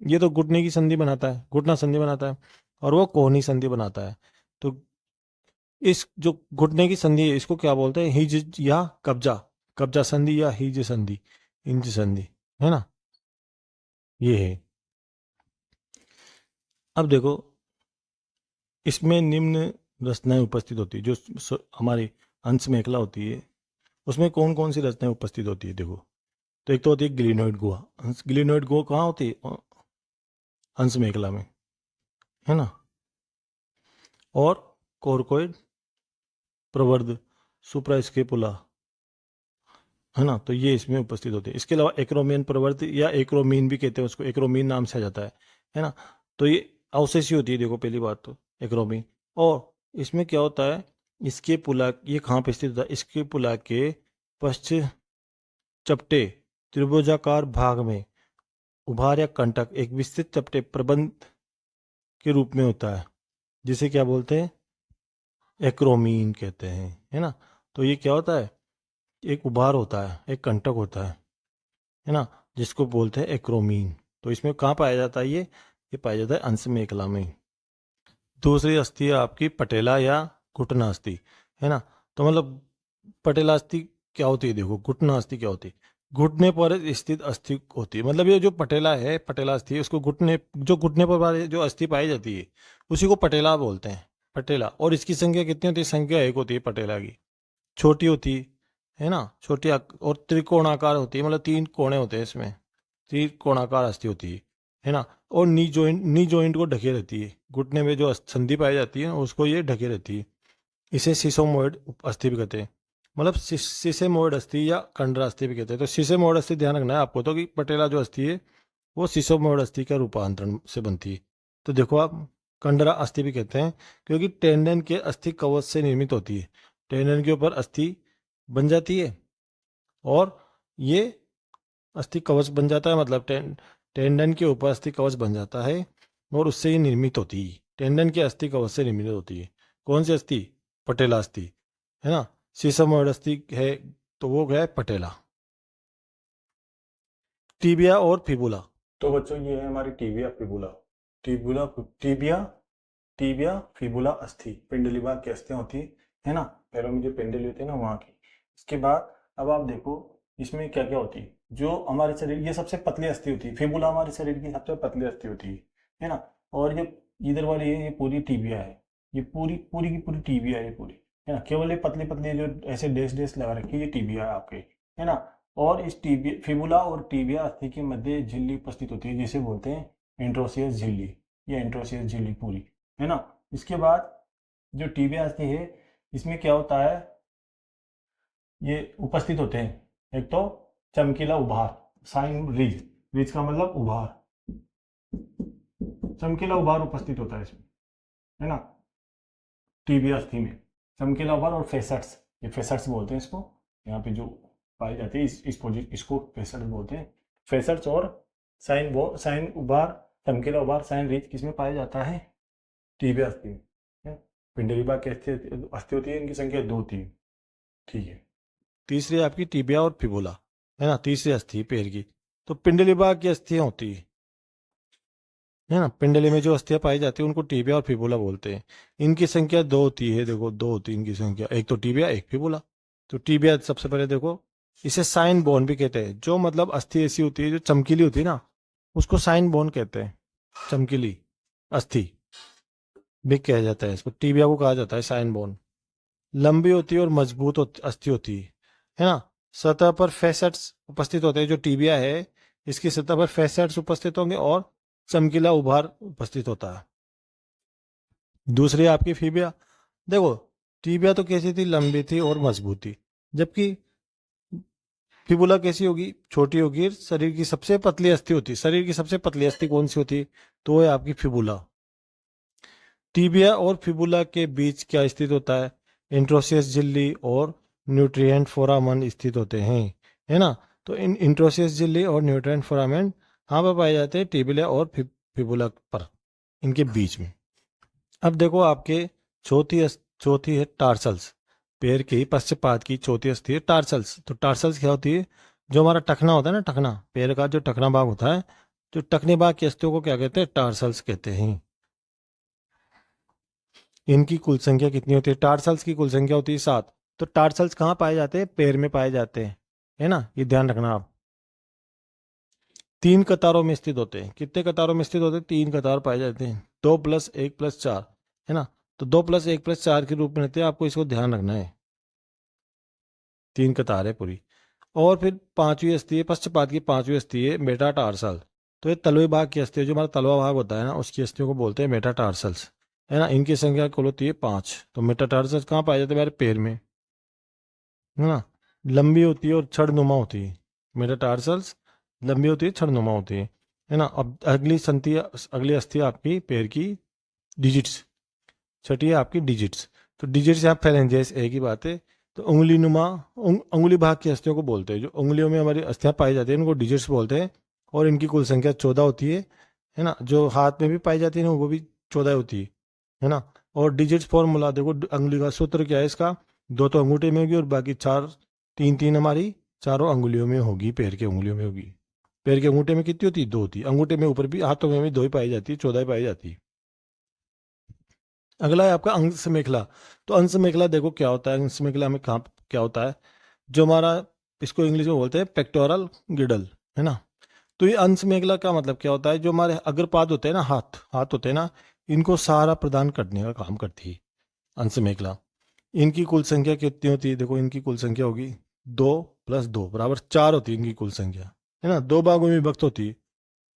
ये तो घुटने की संधि बनाता है, घुटना संधि बनाता है, और वो कोहनी संधि बनाता है। तो इस जो घुटने की संधि है इसको क्या बोलते हैं? हिज या कब्जा, कब्जा संधि या हिज संधि, इंज संधि, है ना। ये है। अब देखो इसमें निम्न रचनाएं उपस्थित होती है, जो हमारी अंश मेखला होती है उसमें कौन कौन सी रचनाएं उपस्थित होती है? देखो, तो एक तो होती है ग्लिनोइड गुहा। ग्लिनोइड गुहा कहाँ होती है? अंश मेखला में, है ना। और कोरकोइड प्रवर्ध, सुप्रास्केपुला, है ना, तो ये इसमें उपस्थित होते हैं। इसके अलावा एक्रोमियन प्रवर्त या एक्रोमीन भी कहते हैं उसको, एक्रोमीन नाम से आ जाता है ना। तो ये अवशेषी होती है, देखो पहली बात तो एक्रोमीन। और इसमें क्या होता है, इसके पुला, ये कहाँ पे स्थित होता है? इसके पुला के पश्चिम चपटे त्रिभुजाकार भाग में, उभार या कंटक एक विस्तृत चपटे प्रबंध के रूप में होता है, जिसे क्या बोलते हैं, एक्रोमीन कहते हैं, है ना। तो ये क्या होता है, एक उभार होता है, एक कंटक होता है ना, जिसको बोलते हैं एक्रोमीन। तो इसमें कहाँ पाया जाता है, ये पाया जाता है अंश मेखला में। दूसरी अस्थि है आपकी पटेला या घुटना अस्थि, है ना। तो मतलब पटेला अस्थि क्या होती है, देखो घुटना अस्थि क्या होती है, घुटने पर स्थित अस्थि होती है। मतलब ये जो पटेला है, पटेला अस्थि है, उसको घुटने पर जो अस्थि पाई जाती है उसी को पटेला बोलते हैं, पटेला। और इसकी संख्या कितनी होती है, संख्या एक होती है पटेला की, छोटी होती है ना, और त्रिकोणाकार होती है, मतलब 3 कोणे होते हैं इसमें, त्रिकोणाकार अस्थि होती है ना। और नी जॉइंट को ढके रहती है, घुटने में जो संधि पाई जाती है उसको ये ढके रहती है। इसे सिसोमोइड अस्थि भी कहते हैं, मतलब सिसेमोइड अस्थि या कंडरा अस्थि भी कहते हैं। तो सिसेमोइड अस्थि ध्यान रखना है आपको, तो कि पटेला जो अस्थि है वो सिसोमोइड अस्थि का रूपांतरण से बनती है। तो देखो आप, कंडरा अस्थि भी कहते हैं क्योंकि टेंडन के अस्थि कवच से निर्मित होती है, टेंडन के ऊपर अस्थि बन जाती है और ये अस्थि कवच बन जाता है, मतलब टेंडन के ऊपर अस्थि कवच बन जाता है और उससे ये निर्मित होती है, टेंडन के अस्थि कवच से निर्मित होती है। कौन सी अस्थि, पटेला अस्थि, है ना। सीसमोइड अस्थि है तो वो है पटेला। टीबिया और फिबुला, तो बच्चों ये है हमारी टीबिया फिबुला, टीबुला टीबिया टीबिया फिबुला अस्थि पिंडली भाग की अस्थियां होती है ना, पैरों में जो पिंडली होती है ना वहाँ की। इसके बाद अब आप देखो इसमें क्या क्या होती है, जो हमारे शरीर, ये सबसे पतली अस्थि होती है, फिबुला हमारे शरीर की सबसे पतली अस्थि होती है ना। और ये इधर वाली है, ये पूरी टीबिया है, ये पूरी पूरी की पूरी टीबिया है, ये पूरी, है ना। केवल ये पतली पतली जो ऐसे डेस डेस लगा रखी है, ये टीबिया है आपके, है ना। और इस टीबिया फिबुला और टीबिया अस्थि के मध्य झिल्ली उपस्थित होती है, जिसे बोलते हैं इंट्रोसियस झिल्ली, ये इंट्रोसियस झिल्ली पूरी, है ना। इसके बाद जो टीबिया अस्थि है, इसमें क्या होता है, ये उपस्थित होते हैं, एक तो चमकीला उभार, साइन रिज, रिज का मतलब उभार, चमकीला उभार उपस्थित होता है इसमें, है ना, टीबिया अस्थि में चमकीला उभार। और फेसट्स, ये फेसट्स बोलते हैं इसको, यहाँ पे जो पाई जाती है इसको फेसट्स बोलते हैं। फेसट्स और साइन उभार, चमकीला उभार, साइन रिज किसमें पाया जाता है, टीबिया अस्थि में। पिंडली भाग की अस्थि होती है, इनकी संख्या 2 3, ठीक है। तीसरी आपकी टीबिया और फिबुला, है ना, तीसरी अस्थि पैर की। तो पिंडली भाग की अस्थियां होती है ना, पिंडली में जो अस्थियां पाई जाती है उनको टीबिया और फिबुला बोलते हैं। इनकी संख्या 2 होती है, देखो 2 होती है इनकी संख्या, एक तो टीबिया एक फिबुला। तो टीबिया सबसे पहले देखो, इसे साइन बोन भी कहते हैं, जो मतलब अस्थि ऐसी होती है जो चमकीली होती है ना, उसको साइन बोन कहते हैं, चमकीली अस्थि भी कहा जाता है इसको, टीबिया को कहा जाता है साइन बोन। लंबी होती है और मजबूत अस्थि होती है ना। सतह पर फैसेट्स उपस्थित होते हैं, जो टीबिया है इसकी सतह पर फैसेट्स उपस्थित होंगे और चमकीला उभार उपस्थित होता है। दूसरी आपकी फीबिया, देखो टीबिया तो कैसी थी, लंबी थी और मजबूत थी, जबकि फिबुला कैसी होगी, छोटी होगी, शरीर की सबसे पतली अस्थि होती है। शरीर की सबसे पतली अस्थि कौन सी होती है, तो वो है आपकी फिबुला। टीबिया और फिबुला के बीच क्या स्थित होता है, इंट्रोसियस झिल्ली और न्यूट्रिएंट फोरामन स्थित होते हैं, है ना। तो इन इंट्रोसियस झिल्ली और न्यूट्रिएंट फोरामन हाँ पर पाए जाते हैं, टिबिया और फिबुला पर, इनके बीच में। अब देखो आपके चौथी है टार्सल्स, पैर के पश्चात की चौथी अस्थि है टार्सल्स। तो टार्सल्स क्या होती है, जो हमारा टखना होता है ना, टखना, पैर का जो टखना भाग होता है, जो टखने भाग की अस्थियों को क्या कहते हैं, टार्सल्स कहते हैं। इनकी कुल संख्या कितनी होती है, टार्सल्स की कुल संख्या होती है 7। तो टार्सल्स कहाँ पाए जाते हैं, पैर में पाए जाते हैं, है ना, ये ध्यान रखना आप। 3 कतारों में स्थित होते हैं, कितने कतारों में स्थित होते हैं, 3 कतार पाए जाते हैं, 2 + 1 + 4, है ना। तो 2 + 1 + 4 के रूप में रहते हैं, आपको इसको ध्यान रखना है, 3 कतार है पूरी। और फिर पांचवी अस्थि है, पश्चपाद की पांचवी अस्थि है मेटाटार्सल। तो ये तलवे भाग की अस्थि है, जो हमारा तलवा भाग होता है ना, उसकी अस्थियों को बोलते हैं मेटाटार्सल्स, है ना। इनकी संख्या कुल होती है 5। तो मेटाटार्सल्स कहाँ पाए जाते हैं, हमारे पैर में, है ना। लंबी होती है और छड़नुमा होती है, मेटाटार्सल्स लंबी होती है, छड़नुमा होती है ना। अब अगली अस्थि आपकी पैर की डिजिट्स, छठी है आपकी डिजिट्स। तो डिजिट्स यहाँ फेरेंजेस एक ही बात है। तो उंगली भाग की अस्थियों को बोलते हैं, जो उंगलियों में हमारी अस्थियां पाई जाती हैं उनको डिजिट्स बोलते हैं। और इनकी कुल संख्या 14 होती है ना। जो हाथ में भी पाई जाती है ना वो भी 14 होती है ना। और डिजिट्स फॉर्मूला देखो, अंगुली का सूत्र क्या है इसका, 2 तो अंगूठे में होगी और बाकी 4, 3 हमारी चारों अंगुलियों में होगी, पैर की अंगुलियों में होगी। पैर के अंगूठे में कितनी होती है, 2 होती है। अंगूठे में ऊपर भी, हाथों में भी 2 ही पाई जाती है, 14 ही पाई जाती है। अगला है आपका अंश मेखला। तो अंश मेखला देखो क्या होता है, अंश मेखला में कहाँ क्या होता है, जो हमारा, इसको इंग्लिश में बोलते हैं पेक्टोरल गिडल, है ना। तो ये अंश मेखला का मतलब क्या होता है, जो हमारे अग्रपाद होते हैं ना, हाथ हाथ होते हैं ना, इनको सहारा प्रदान करने का काम करती है अंश मेखला। इनकी कुल संख्या कितनी होती है, देखो इनकी कुल संख्या होगी 2 + 2 = 4 होती है इनकी कुल संख्या, है ना। 2 भागों में विभक्त होती है,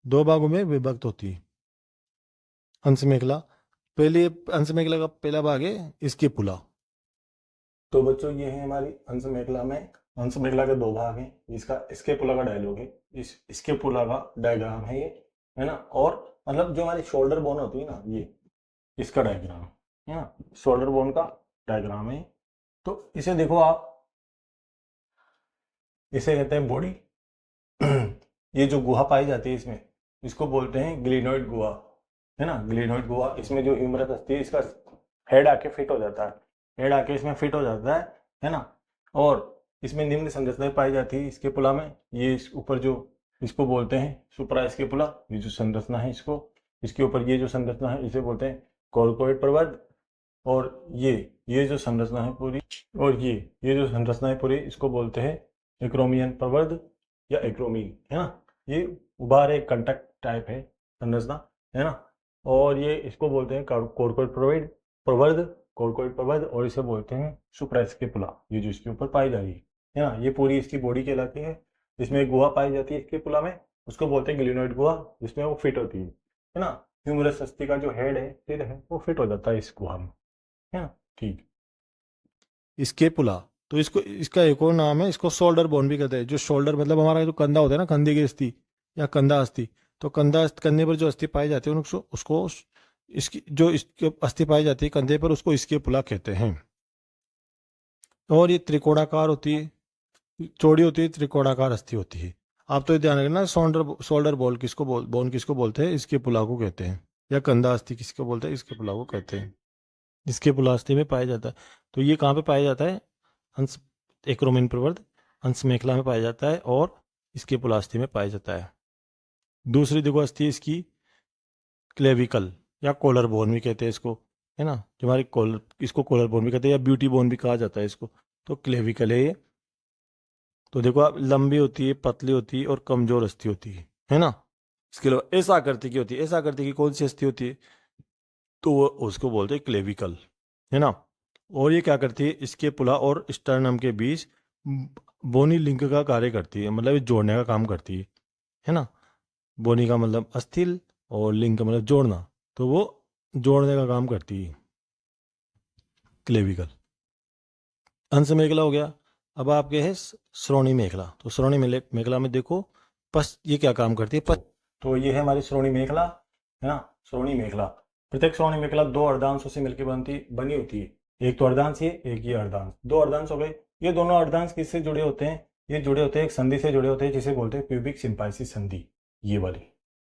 2 भागों में विभक्त होती है अंश मेखला। पहले अंश मेखला का पहला भाग है इसके पुला। तो बच्चों ये है हमारी अंश मेखला में, अंश मेखला के 2 भाग हैं। इसका इसके पुला का डायलॉग है, इसके पुला का डायग्राम है ये, है ना। और मतलब जो हमारी शोल्डर बोन होती है ना, ये इसका डायग्राम है ना, शोल्डर बोन का डायग्राम है। तो इसे देखो आप, इसे कहते हैं बॉडी। ये जो गुहा पाई जाती है इसमें, इसको बोलते हैं ग्लिनोइड गुहा, है ना, ग्लिनोइड गुहा। इसमें जो ह्यूमरस अस्थि है, इसका हेड आके फिट हो जाता है, हेड आके इसमें फिट हो जाता है ना। और इसमें निम्न संरचनाएं पाई जाती है इसके पुला में। ये ऊपर जो, इसको बोलते हैं सुप्रा स्केपुला, ये जो संरचना है इसको, इसके ऊपर ये जो संरचना है इसे बोलते हैं कॉर्कोइड प्रवर्ध। और ये जो संरचना है पूरी, और ये जो संरचना है पूरी, इसको बोलते हैं एक्रोमियन प्रवर्ध या एक्रोमीन, है ना। ये उभार एक कंटैक्ट टाइप है संरचना, है ना। और ये इसको बोलते हैं कॉर्कोइड प्रवर्ध, कॉर्कोइड प्रवर्ध, और इसे बोलते हैं सुप्रास्केपुला, ये जो इसके ऊपर पाई जा रही है ना। ये पूरी इसकी बॉडी कहलाती है। इसमें एक गुहा पाई जाती है इसके पुला में, उसको बोलते हैं ग्लिनोइड गुहा, जिसमें वो फिट होती है ना। ह्यूमरस अस्थि का जो हेड है, सिर है, वो फिट हो जाता है इस गुहा में, है ना। ठीक, इसके पुला। तो इसको, इसका एक और नाम है, इसको शोल्डर बोन भी कहते हैं। जो शोल्डर मतलब हमारा जो कंधा होता है ना, कंधे की अस्थि या कंधा अस्थि, तो कंधे पर जो अस्थि पाई जाती है उसको उसको इसकी जो इसकी अस्थि पाई जाती है कंधे पर, उसको इसके पुला कहते हैं। और ये त्रिकोणाकार होती है, चौड़ी होती है, त्रिकोणाकार अस्थि होती है। आप तो ये ध्यान रखना, शोल्डर बोन किसको बोलते हैं, इसके पुला को कहते हैं। या कंधा अस्थि किसको बोलते हैं, इसके पुला को कहते हैं। इसके पुला अस्थि में पाया जाता है। तो ये कहाँ पे पाया जाता है, अंश एक्रोमिन प्रवर्ध अंश मेखला में पाया जाता है, और इसके पुलास्थि में पाया जाता है। दूसरी देखो अस्थि इसकी क्लेविकल या कॉलर बोन भी कहते हैं इसको, है ना। जो हमारी कॉलर, इसको कॉलर बोन भी कहते हैं या ब्यूटी बोन भी कहा जाता है इसको। तो क्लेविकल है ये। तो देखो आप, लंबी होती है, पतली होती है और कमजोर अस्थि होती है ना। इसके अलावा ऐसा आकृति की होती है, ऐसा आकृति की कौन सी अस्थि होती है, तो वो उसको बोलते हैं क्लेविकल, है ना। और ये क्या करती है, इसके पुला और स्टर्नम के बीच बोनी लिंक का कार्य करती है, मतलब ये जोड़ने का काम करती है ना। बोनी का मतलब अस्थिल और लिंक का मतलब जोड़ना, तो वो जोड़ने का काम करती है क्लेविकल। अंश मेखला हो गया। अब आपके है श्रोणी मेखला। तो श्रोणी मेखला में देखो ये क्या काम करती है, तो ये है हमारी श्रोणी मेखला, है ना। श्रोणी मेखला, प्रत्येक श्रोणी मेखला 2 अर्धांशों से मिलकर बनी होती है। एक तो अर्धांश ये, एक ये अर्धांश, 2 अर्धांश हो गए। ये दोनों अर्धांश किससे जुड़े होते हैं, ये जुड़े होते हैं एक संधि से जुड़े होते हैं, जिसे बोलते हैं प्यूबिक सिम्पाइसिस संधि। ये वाली,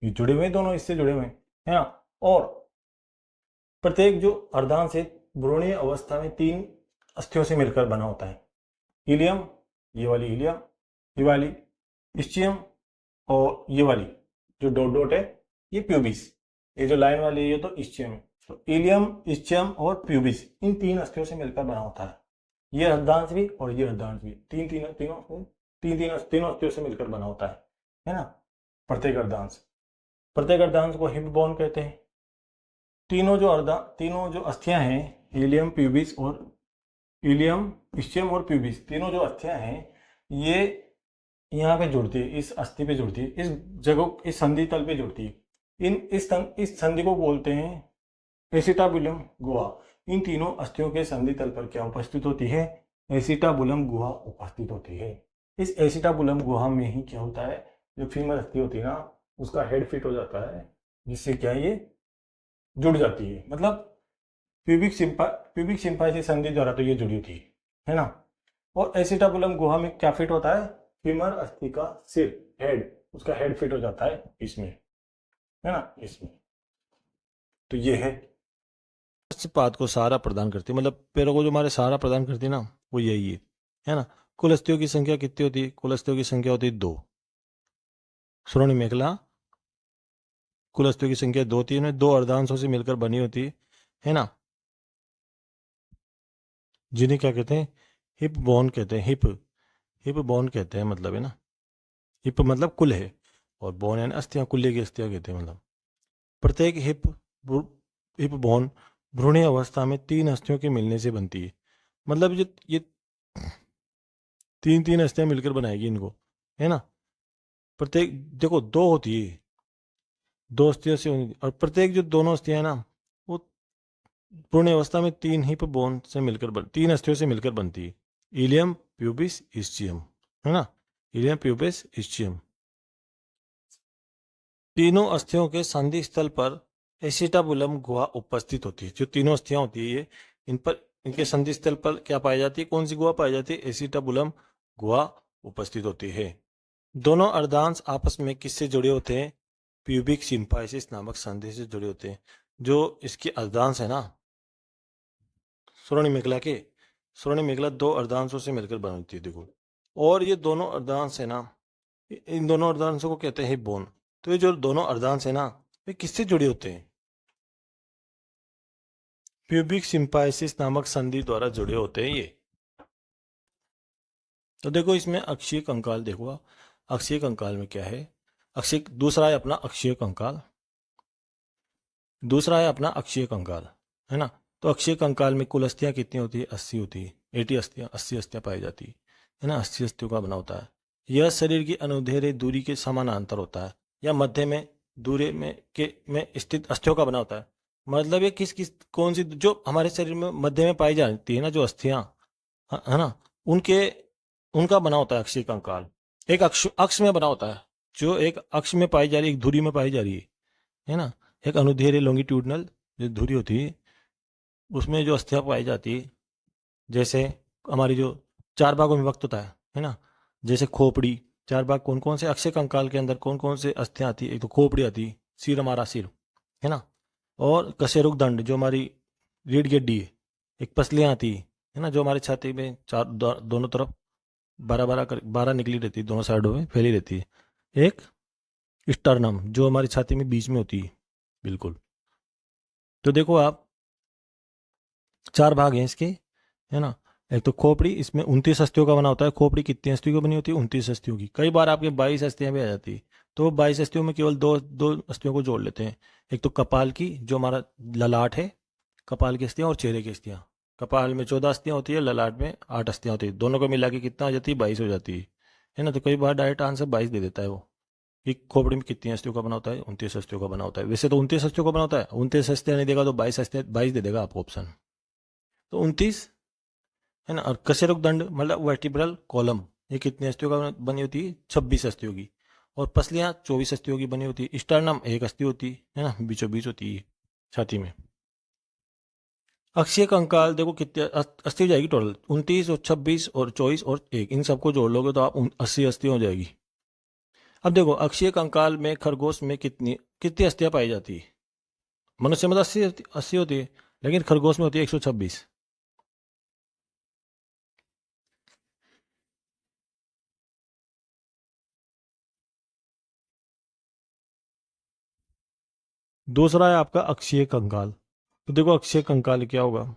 ये जुड़े हुए दोनों इससे जुड़े हुए हैं, है ना। और प्रत्येक जो अर्धांश है भ्रूणीय अवस्था में 3 अस्थियों से मिलकर बना होता है। इलियम, ये वाली इलियम, ये वाली इस्चियम, और ये वाली जो डॉट डॉट है ये प्यूबिस। ये जो लाइन वाली है ये तो इस्चियम है। तो इलियम, इस्चियम और प्यूबिस, इन 3 अस्थियों से मिलकर बना होता है। ये अर्धांश भी और ये अर्धांश भी तीनों अस्थियों से मिलकर बना होता है ना। प्रत्येक अर्धांश को हिप बोन कहते हैं। तीनों जो अस्थियां हैं, इलियम, प्यूबिस और इलियम, इस्चियम और प्यूबिस, तीनों जो अस्थियां हैं, ये यहाँ पे जुड़ती है, इस अस्थि पे जुड़ती है, इस जगह, इस संधि तल पे जुड़ती है। इस संधि को बोलते हैं एसिटाबुलम गुहा। इन तीनों अस्थियों के संधि तल पर क्या उपस्थित होती है, एसिटाबुलम गुहा उपस्थित होती है। इस एसिटाबुलम गुहा में ही क्या होता है, जो फीमर अस्थि होती है ना, उसका हेड फिट हो जाता है, जिससे क्या ये जुड़ जाती है। मतलब प्यूबिक सिम्पाइसिस संधि द्वारा तो ये जुड़ी थी, है ना। और एसिटाबुलम गुहा में क्या फिट होता है, फीमर अस्थि का सिर, हेड, उसका हेड फिट हो जाता है इसमें, है ना, इसमें। तो ये है पाद को सहारा प्रदान करती है, मतलब पैरों को जो हमारे सहारा प्रदान करती है ना, वो यही है ना। कुल अस्थियों की संख्या कितनी होती है? कुल अस्थियों की संख्या होती है 2। श्रोणी मेखला कुल अस्थियों की संख्या 2 होती है, 2 अर्धांशों से मिलकर बनी होती है ना, जिन्हें क्या कहते हैं? हिप बोन कहते हैं। हिप हिप बोन कहते हैं, मतलब है ना, हिप मतलब कुल है, और बोन यानी अस्थियां, कुल्ले की अस्थियां कहते हैं मतलब। प्रत्येक हिप बोन भ्रूणीय अवस्था में 3 अस्थियों के मिलने से बनती है। मतलब ये 3 अस्थियां मिलकर बनाएगी इनको, है ना। प्रत्येक देखो 2 होती है, 2 अस्थियों से और प्रत्येक जो दोनों अस्थियां है ना, वो पूर्ण अवस्था में 3 हिप बोन से मिलकर 3 अस्थियों से मिलकर बनती है। इलियम प्यूबिस इस्चियम, है ना, इलियम प्यूबिस इस्चियम। तीनों अस्थियों के संधि स्थल पर एसिटाबुलम गुहा उपस्थित होती है। जो तीनों अस्थियां होती है, इन पर, इनके संधि स्थल पर क्या पाई जाती है? कौन सी गुहा पाई जाती है? एसिटाबुलम गुहा उपस्थित होती है। दोनों अर्धांश आपस में किससे जुड़े होते हैं? प्यूबिक सिंफाइसिस नामक संधि से जुड़े होते हैं। जो इसके अर्धांश है ना, श्रोणी मेखला 2 अर्धांशों से मिलकर बनती है, देखो। और ये दोनों अर्धांश है ना, इन दोनों अर्धांशों को कहते हैं हिप बोन। तो ये जो दोनों अर्धांश है ना, वे किससे जुड़े होते हैं? प्यूबिक सिंफाइसिस नामक संधि द्वारा जुड़े होते हैं ये। तो देखो इसमें अक्षीय कंकाल, देखो अक्षीय कंकाल में क्या है? अक्षीय दूसरा है अपना अक्षीय कंकाल, दूसरा है अपना अक्षीय कंकाल, है ना। तो अक्षीय कंकाल में कुल अस्थियां कितनी होती है? 80 होती है। 80 अस्थियां पाई जाती है ना। 80 अस्थियों का बना होता है। यह शरीर की अनुदैर्ध्य दूरी के समानांतर होता है, या मध्य में दूरी में स्थित अस्थियों का बना होता है। मतलब ये किस कौन सी जो हमारे शरीर में मध्य में पाई जाती है ना, जो अस्थियां, है ना, उनके उनका बना होता है अक्षीय कंकाल। एक अक्ष में बना होता है, जो एक अक्ष में पाई जा रही है, एक धुरी में पाई जा रही है ना। एक अनुदैर्ध्य लॉन्गिट्यूडनल जो धुरी होती है, उसमें जो अस्थियां पाई जाती है, जैसे हमारी जो 4 भागों में विभक्त होता है ना। जैसे खोपड़ी, 4 भाग कौन कौन से? अक्षय कंकाल के अंदर कौन कौन से अस्थियां आती है? एक तो खोपड़ी आती है, सिर, हमारा सिर, है ना। और कशेरुक दंड जो हमारी रीढ़ की हड्डी है। एक पसलियां आती है ना, जो हमारी छाती में दोनों तरफ 12 निकली रहती है, दोनों साइडों में फैली रहती है। एक स्टर्नम जो हमारी छाती में बीच में होती है, बिल्कुल। तो देखो आप, 4 भाग हैं इसके, है ना। एक तो खोपड़ी, इसमें 29 अस्थियों का बना होता है। खोपड़ी कितनी अस्थियों की बनी होती है? 29 अस्थियों की। कई बार आपके 22 अस्थियां भी आ जाती है, तो 22 अस्थियों में केवल दो अस्थियों को जोड़ लेते हैं। एक तो कपाल की, जो हमारा ललाट है, कपाल की अस्थियां, और चेहरे की अस्थियां। कपाल में 14 अस्थियां होती है, ललाट में 8 अस्थियां होती है। दोनों को मिला के कितना आ जाती है? 22 हो जाती है ना। तो कई बार डायरेक्ट आंसर 22 दे देता है वो, कि खोपड़ी में कितनी अस्थियों का बना होता है? 29 अस्थियों का बना होता है। वैसे तो 29 अस्थियों का बना होता है, 29 अस्थियां नहीं देगा तो 22 दे देगा आपको ऑप्शन। तो 29, है ना। और कशेरुक दंड मतलब वर्टिब्रल कॉलम, ये कितनी अस्थियों का बनी होती है? 26 अस्थियों की। और पसलियां 24 अस्थियों की बनी होती है। स्टर्नम 1 अस्थि होती है ना, बीचों बीच होती है छाती में। अक्षीय कंकाल देखो कितने अस्थि हो जाएगी टोटल? 29 और 26 और 24 और 1, इन सबको जोड़ लोगे तो आप 80 अस्थि हो जाएगी। अब देखो अक्षीय कंकाल में खरगोश में कितनी कितनी अस्थियां पाई जाती है? मनुष्य में तो 80 होती है, लेकिन खरगोश में होती है 126। दूसरा है आपका अक्षीय कंकाल। तो देखो अक्षीय कंकाल क्या होगा?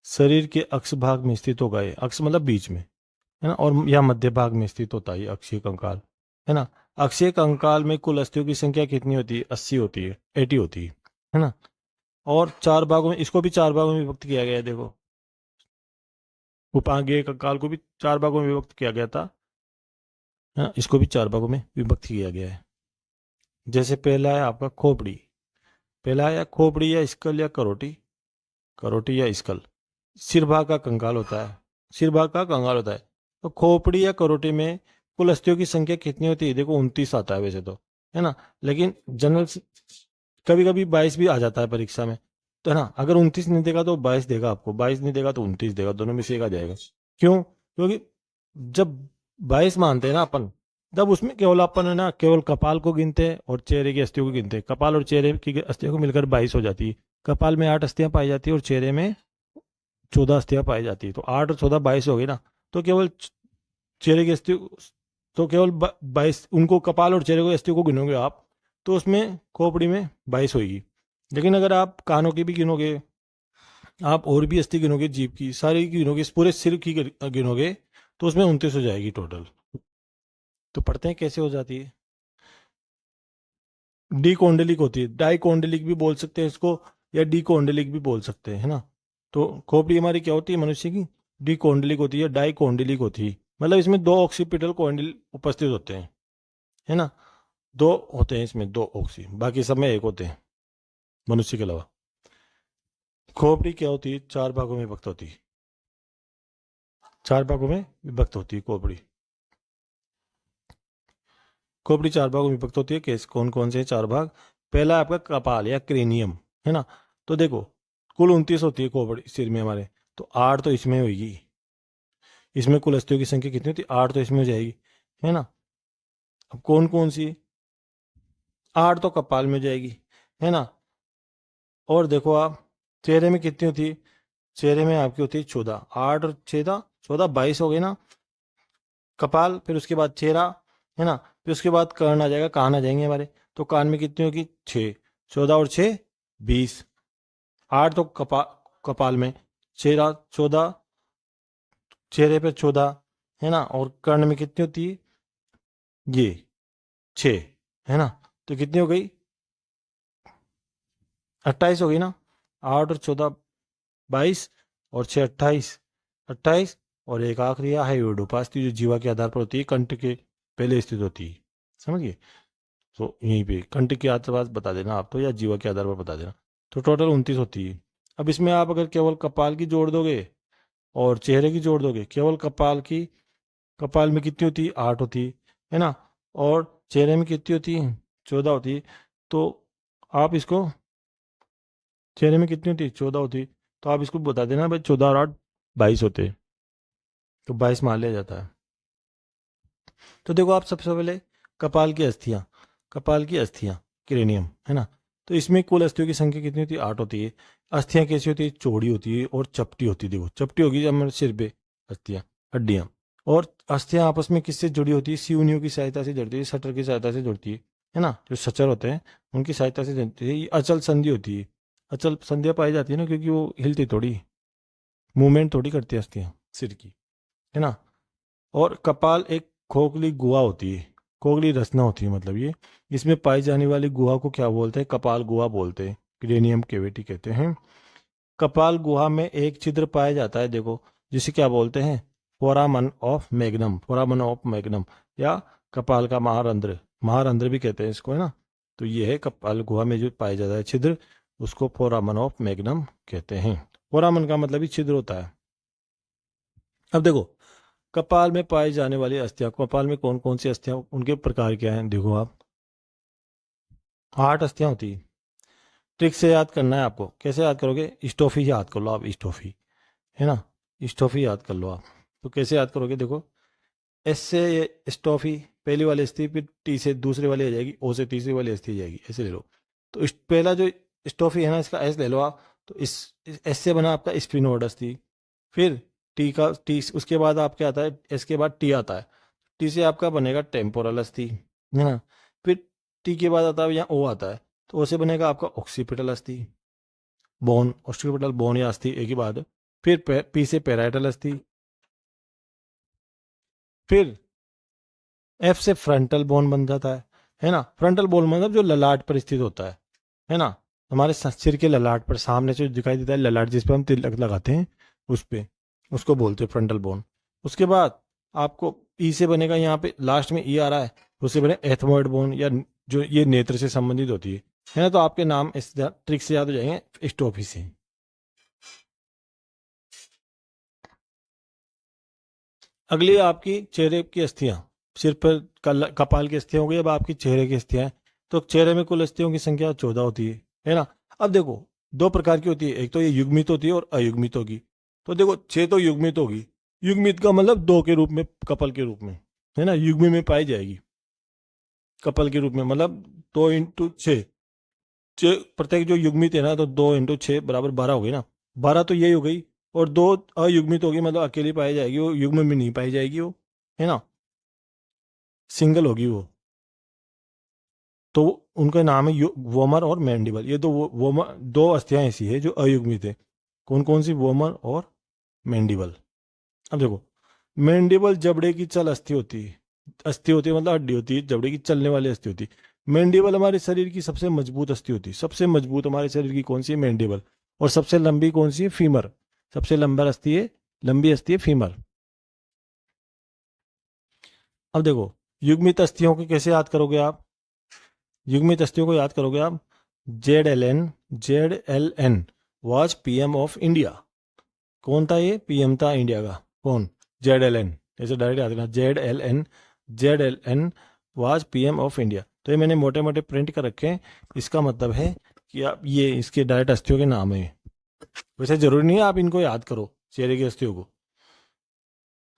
शरीर के अक्ष भाग में स्थित होगा ये। अक्ष मतलब बीच में, है ना, और या मध्य भाग में स्थित होता है ये अक्षीय कंकाल, है ना। अक्षीय कंकाल में कुल अस्थियों की संख्या कितनी होती है? 80 होती है, 80 होती है ना। और 4 भागों में, इसको भी 4 भागों में विभक्त किया गया है, देखो। उपांगीय कंकाल को भी 4 भागों में विभक्त किया गया था, है ना। इसको भी 4 भागों में विभक्त किया गया है। जैसे पहला है आपका खोपड़ी, पहला है या खोपड़ी या स्कल या करोटी, करोटी या स्कल। सिर भाग का कंकाल होता है, सिर भाग का कंकाल होता है। तो खोपड़ी या करोटी में कुल अस्थियों की संख्या कितनी होती है? देखो 29 आता है वैसे तो, है ना, लेकिन जनरल कभी कभी 22 भी आ जाता है परीक्षा में, तो है ना। अगर 29 नहीं देगा तो 22 देगा आपको, 22 नहीं देगा तो 29 देगा, दोनों में से एक आ जाएगा। क्यों? क्योंकि जब 22 मानते हैं ना अपन, जब उसमें केवल अपन है ना केवल कपाल को गिनते हैं और चेहरे की अस्थियों को गिनते हैं, कपाल और चेहरे की अस्थियों को मिलकर 22 हो जाती है। कपाल में 8 अस्थियां पाई जाती है और चेहरे में 14 अस्थियां पाई जाती है। तो 8 और 14 22 हो गई ना। तो केवल चेहरे की अस्थि तो केवल 22 उनको कपाल और चेहरे की अस्थियों को गिनोगे आप, तो उसमें खोपड़ी में 22 होगी। लेकिन अगर आप कानों की भी गिनोगे, आप और भी अस्थि गिनोगे, जीभ की सारी गिनोगे, इस पूरे सिर की गिनोगे, तो उसमें 29 हो जाएगी टोटल। तो पढ़ते हैं कैसे हो जाती है। डी कौंडलिक होती है, डाई कौंडलिक भी बोल सकते हैं इसको, या डी कौंडलिक भी बोल सकते हैं, है ना। तो खोपड़ी हमारी क्या होती है मनुष्य की, डी कौंडलिक होती है, डाई कौंडलिक होती है। मतलब इसमें 2 ऑक्सीपिटल कौंडल उपस्थित होते हैं, है ना। 2 होते हैं इसमें, 2 ऑक्सी, बाकी सब में 1 होते हैं मनुष्य के अलावा। खोपड़ी क्या होती है, 4 भागों में विभक्त होती है, 4 भागों में विभक्त होती है खोपड़ी। खोपड़ी 4 भागों में विभक्त होती है। कैसे, कौन कौन से 4 भाग। पहला आपका कपाल या क्रेनियम, है ना। तो देखो कुल 29 होती है खोपड़ी सिर में हमारे, तो 8 तो इसमें होगी। इसमें कुल अस्थियों की संख्या कितनी होती है, 8 तो इसमें हो जाएगी, है ना। अब कौन कौन सी, 8 तो कपाल में हो जाएगी, है ना। और देखो आप चेहरे में कितनी होती है, चेहरे में आपकी होती है 14, 8 और 14 14 22 हो गई ना। कपाल, फिर उसके बाद चेहरा, है ना। फिर उसके बाद कर्ण आ जाएगा, कान आ जाएंगे हमारे। तो कान में कितनी होगी, 6, 14 और 6 20। 8 तो कपाल में, चेहरा 14, चेहरे पे 14, है ना। और कर्ण में कितनी होती है, ये 6, है ना। तो कितनी हो गई, 28 हो गई ना। 8 और 14 22 और 6 28, 28। और एक आखिरी है उडुपास्थि, जो जीवा के आधार पर होती है, कंठ के पहले स्थित होती है, समझिए। तो यहीं पे कंठ के आसपास बता देना आप तो, या जीवा के आधार पर बता देना। तो टोटल 29 होती है। अब इसमें आप अगर केवल कपाल की जोड़ दोगे और चेहरे की जोड़ दोगे, केवल कपाल की, कपाल में कितनी होती है, 8 होती है ना। और चेहरे में कितनी होती है, 14 होती है। तो आप इसको, चेहरे में कितनी होती है, 14 होती है। तो आप इसको बता देना भाई 14 और 8 22 होते हैं। तो 22 मान लिया जाता है। तो देखो आप सबसे पहले कपाल की अस्थियां, कपाल की अस्थियां क्रेनियम, है ना। तो इसमें कुल अस्थियों की संख्या कितनी होती है, 8 होती है। अस्थियां कैसी होती है, चौड़ी होती है और चपटी होती है। देखो चपटी होगी जब हमारे सिर पे अस्थियां, हड्डियां। और अस्थियां आपस में किससे जुड़ी होती है, सिवनियों की सहायता से जुड़ती है, सटर की सहायता से जुड़ती है ना। जो सचर होते हैं उनकी सहायता से जुड़ती है। ये अचल संधि होती है, अचल संधियां पाई जाती है ना, क्योंकि वो हिलती थोड़ी, मूवमेंट थोड़ी करती है अस्थियां सिर की, है ना। और कपाल एक खोखली गुहा होती है, खोखली रचना होती है, मतलब ये, इसमें पाई जाने वाली गुहा को क्या बोलते हैं, कपाल गुहा बोलते हैं, क्रेनियम कैविटी कहते हैं। कपाल गुहा में एक छिद्र पाया जाता है, देखो, जिसे क्या बोलते हैं, फोरामन ऑफ मैग्नम, फोरामन ऑफ मैग्नम, या कपाल का महारंध्र, महारंध्र भी कहते हैं इसको, है ना। तो ये है कपाल गुहा में जो पाया जाता है छिद्र, उसको फोरामन ऑफ मैग्नम कहते हैं। फोरामन का मतलब ही छिद्र होता है। अब देखो कपाल में पाई जाने वाली अस्थियां, कपाल में कौन कौन सी अस्थियां, उनके प्रकार क्या हैं, देखो आप, 8 अस्थियां होती है। ट्रिक से याद करना है आपको, कैसे याद करोगे, स्टोफी याद कर लो आप, स्टोफी, है ना। स्टोफी याद कर लो आप। तो कैसे याद करोगे, देखो, एस से स्टोफी पहली वाली अस्थि, फिर टी से दूसरी वाली आ जाएगी, ओ से तीसरी वाली अस्थि आ जाएगी, ऐसे ले लो। तो पहला जो स्टोफी है ना, इसका एस ले लो आप। तो इस एस से बना आपका स्फिनोड अस्थि। फिर टी का, टी उसके बाद आपके आता है, एस के बाद टी आता है, टी से आपका बनेगा टेम्पोरल अस्थि, है ना। फिर टी के बाद आता है यहाँ ओ आता है, तो ओ से बनेगा आपका ऑक्सीपिटल अस्थि, बोन, ऑक्सीपिटल बोन या अस्थि एक ही बात है। फिर पी से पेराइटल अस्थि। फिर एफ से फ्रंटल बोन बन जाता है ना। फ्रंटल बोन मतलब जो ललाट पर स्थित होता है ना। हमारे सिर के ललाट पर सामने से जो दिखाई देता है ललाट, जिस पर हम तिलक लगाते हैं, उस पे, उसको बोलते हैं फ्रंटल बोन। उसके बाद आपको ई से बनेगा, यहाँ पे लास्ट में ई आ रहा है, उससे बने एथमोइड बोन, या जो ये नेत्र से संबंधित होती है ना। तो आपके नाम इस ट्रिक से याद हो जाएंगे, स्टोफी से। अगली आपकी चेहरे की अस्थियां, सिर पर कपाल की अस्थियां हो गई, अब आपकी चेहरे की अस्थियां हैं। तो चेहरे में कुल अस्थियों की संख्या 14 होती है ना। अब देखो 2 प्रकार की होती है, एक तो ये युग्मित होती है और अयुग्मित होगी। तो देखो 6 तो युग्मित होगी, युग्मित का मतलब 2 के रूप में, कपल के रूप में, है ना, युग्म में पाई जाएगी कपल के रूप में, मतलब 2 × 6, प्रत्येक जो युग्मित है ना, तो 2 × 6 = 12 हो गई ना, 12 तो यही हो गई, और 2 अयुग्मित होगी, मतलब अकेली पाई जाएगी, वो युग्म में नहीं पाई जाएगी वो, है ना, सिंगल होगी वो। तो उनका नाम है वोमर और मैंडिबल। ये दो वोमर, 2 अस्थियां ऐसी है जो अयुग्मित है। कौन कौन सी? वोमर और मैंडिबल। अब देखो, मैंडिबल जबड़े की चल अस्थि होती है, अस्थि होती है मतलब हड्डी होती है, जबड़े की चलने वाली अस्थि होती है। मैंडिबल हमारे शरीर की सबसे मजबूत अस्थि होती है, सबसे मजबूत हमारे शरीर की कौन सी है? मैंडिबल। और सबसे लंबी कौन सी है? फीमर। सबसे लंबा अस्थि है, लंबी अस्थि है फीमर। अब देखो, युग्मित अस्थियों को कैसे याद करोगे आप? युग्मित अस्थियों को याद करोगे आप, Z L N was PM of India. कौन था ये? पीएम था इंडिया का। कौन? Z L N. ऐसे डायरेक्ट याद रखना, Z L N, Z L N was PM of India. तो ये मैंने मोटे मोटे प्रिंट कर रखे हैं। इसका मतलब है कि आप ये इसके डायरेक्ट अस्थियों के नाम है। वैसे जरूरी नहीं है आप इनको याद करो, चेहरे की अस्थियों को,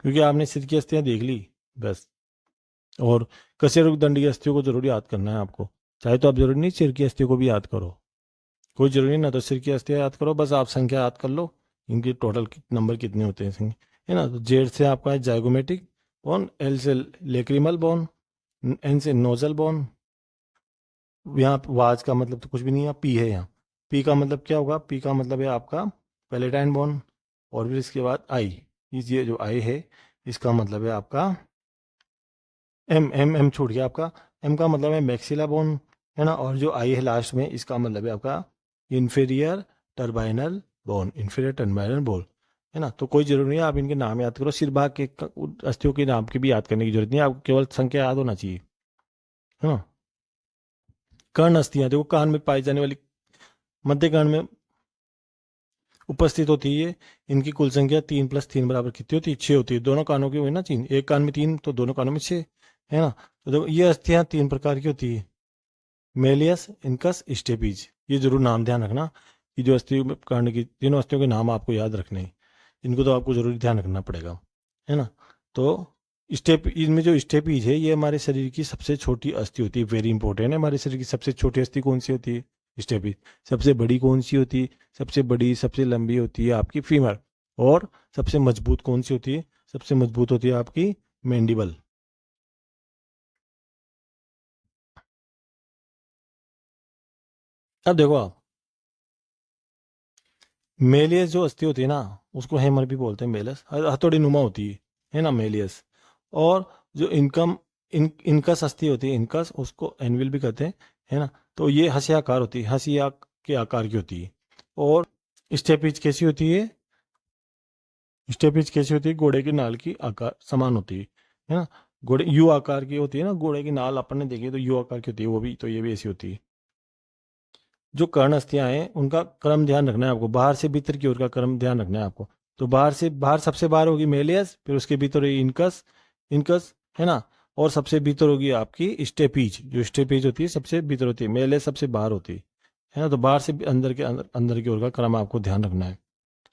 क्योंकि आपने सिर की अस्थियां देख ली बस। और कशेरुक दंड की अस्थियों को जरूर याद करना है आपको। चाहे तो आप जरूरी नहीं सिर की अस्थियों को भी याद करो, कोई जरूरी नहीं, ना तो सिर की अस्थियां याद करो, बस आप संख्या याद कर लो, इनकी टोटल नंबर कितने होते हैं संख्या, है ना। तो जेड से आपका है जाइगोमेटिक बोन, एल से लेक्रिमल बोन, एन से नोजल बोन। यहाँ वाज का मतलब तो कुछ भी नहीं है, पी है यहाँ। पी का मतलब क्या होगा? पी का मतलब है आपका पेलेटाइन बोन। और फिर इसके बाद आई, ये जो आई है इसका मतलब है आपका एम। एम छूट गया आपका। एम का मतलब है मैक्सिला बोन, है ना। और जो आई है लास्ट में, इसका मतलब है आपका इन्फीरियर टर्बाइनल बोन, इन्फीरियर टर्बाइनल बोन, है ना। तो कोई जरूरी नहीं है आप इनके नाम याद करो, सिर भाग के अस्थियों के नाम की भी याद करने की जरूरत नहीं है, आपको केवल संख्या याद होना चाहिए, है ना। कर्ण अस्थियां देखो, कान में पाई जाने वाली, मध्य कान में उपस्थित होती है। इनकी कुल संख्या 3 + 3 = कितनी होती है? 6 होती है। दोनों कानों की हुई ना 3, एक कान में 3 तो दोनों कानों में 6, है ना। तो देखो ये अस्थियां 3 प्रकार की होती है, मेलियस, इनकस, स्टेपीज। ये जरूर नाम ध्यान रखना कि जो अस्थि कांड की तीनों अस्थियों के नाम आपको याद रखने हैं, इनको तो आपको जरूर ध्यान रखना पड़ेगा, है ना। तो स्टेप, इनमें जो स्टेपीज है ये हमारे शरीर की सबसे छोटी अस्थि होती है, वेरी इंपॉर्टेंट है। हमारे शरीर की सबसे छोटी अस्थि कौन सी होती है? स्टेपीज। सबसे बड़ी कौन सी होती है? सबसे बड़ी सबसे लंबी होती है आपकी फीमर। और सबसे मजबूत कौन सी होती है? सबसे मजबूत होती है आपकी मैंडिबल। अब देखो आप, मेलियस जो अस्थि होती है ना, उसको हेमर भी बोलते हैं, मेलस हथौड़ी नुमा होती है ना मेलियस। और जो इनकस अस्थि होती है, इनकस, उसको एनविल भी कहते हैं, है ना। तो ये हंसी आकार होती है, के आकार की होती है। और स्टेपिज कैसी होती है? स्टेपिज कैसी होती है? घोड़े की नाल की आकार समान होती है ना। घोड़े यू आकार की होती है ना, घोड़े की नाल अपन ने देखी है तो यू आकार की होती है वो भी, तो ये भी ऐसी होती है। जो कर्ण अस्थियां हैं उनका क्रम ध्यान रखना है आपको, बाहर से भीतर की ओर का क्रम ध्यान रखना है आपको। तो बाहर से बाहर, सबसे बाहर होगी मेलियस, फिर उसके भीतर होगी इनकस, इनकस, है ना। और सबसे भीतर होगी आपकी स्टेपीज। जो स्टेपीज होती है सबसे भीतर होती है, मेलियस सबसे बाहर होती है ना। तो बाहर से अंदर के अंदर की ओर का क्रम आपको ध्यान रखना है।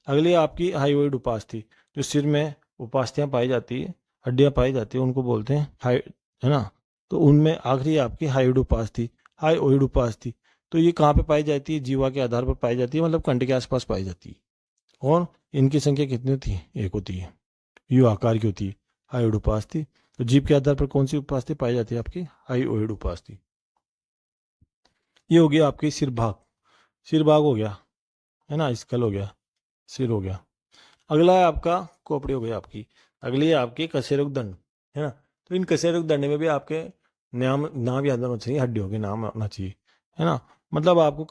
अगली आपकी हाइओइड उपास्थि, जो सिर में उपास्थियां पाई जाती है, हड्डियां पाई जाती है, उनको बोलते हैं हाई, है ना। तो उनमें आखिरी आपकी हाइओइड उपास्थि, हाइओइड उपास्थि। तो ये कहाँ पे पाई जाती है? जीवा के आधार पर पाई जाती है, मतलब कंठ के आसपास पाई जाती है। और इनकी संख्या कितनी होती है? एक होती है, यू आकार की होती है, हाइओइड उपास्थि। तो जीभ के आधार पर कौन सी उपास्थि पाई जाती है? आपकी हाइओइड उपास्थि। ये हो गया आपकी सिर भाग, सिर भाग हो गया, है ना। स्कल हो गया, सिर हो गया। अगला है आपका खोपड़ी हो गई आपकी। अगली है आपकी कशेरुक दंड, है ना। तो इन कशेरुक दंड में भी आपके नाम नाम याद होना चाहिए, हड्डियों के नाम होना चाहिए, है ना। मतलब आपको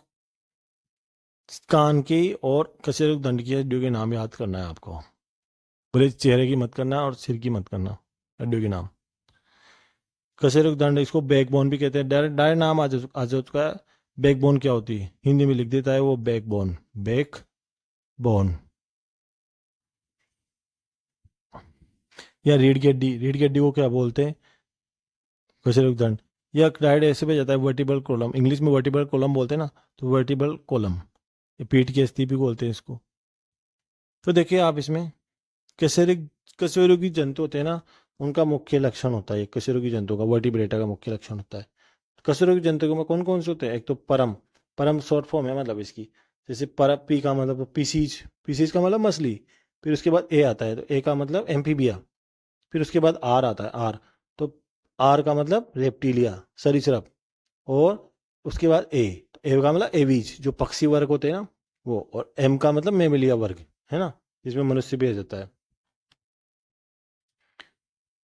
कान की और कशेरुक दंड की हड्डियों के नाम याद करना है आपको। बोले चेहरे की मत करना और सिर की मत करना, हड्डियों के नाम। कशेरुक दंड, इसको बैकबोन भी कहते हैं, डायरेक्ट डायरेक्ट नाम आ जा चुका है। बैकबोन क्या होती है? हिंदी में लिख देता है वो, बैकबोन, बैक बोन। या रीढ़ की हड्डी, रीढ़ की हड्डी को क्या बोलते हैं? कशेरुक दंड। या डायरेक्ट ऐसे पे जाता है वर्टिबल कॉलम, इंग्लिश में वर्टिबल कॉलम बोलते हैं ना, तो वर्टिबल कॉलम, ये पीठ की अस्थि भी बोलते हैं इसको। तो देखिए आप इसमें कशेरुक, कशेरुकी जंतु होते हैं ना, उनका मुख्य लक्षण होता है, कशेरुकी जंतु का, वर्टिब्रेटा का मुख्य लक्षण होता है। कशेरुकी जंतु में कौन कौन से होते हैं? एक तो परम, परम शॉर्ट फॉर्म है मतलब इसकी, जैसे पर पी का मतलब पीसीज, पीसीज का मतलब मछली, फिर उसके बाद ए आता है, तो ए का मतलब एम्फीबिया, फिर उसके बाद आर आता है, आर, तो आर का मतलब रेप्टिलिया, सरीसृप, और उसके बाद ए, तो ए का मतलब एवीज, जो पक्षी वर्ग होते हैं ना वो, और एम का मतलब मेमेलिया वर्ग, है ना, जिसमें मनुष्य भी आ जाता है।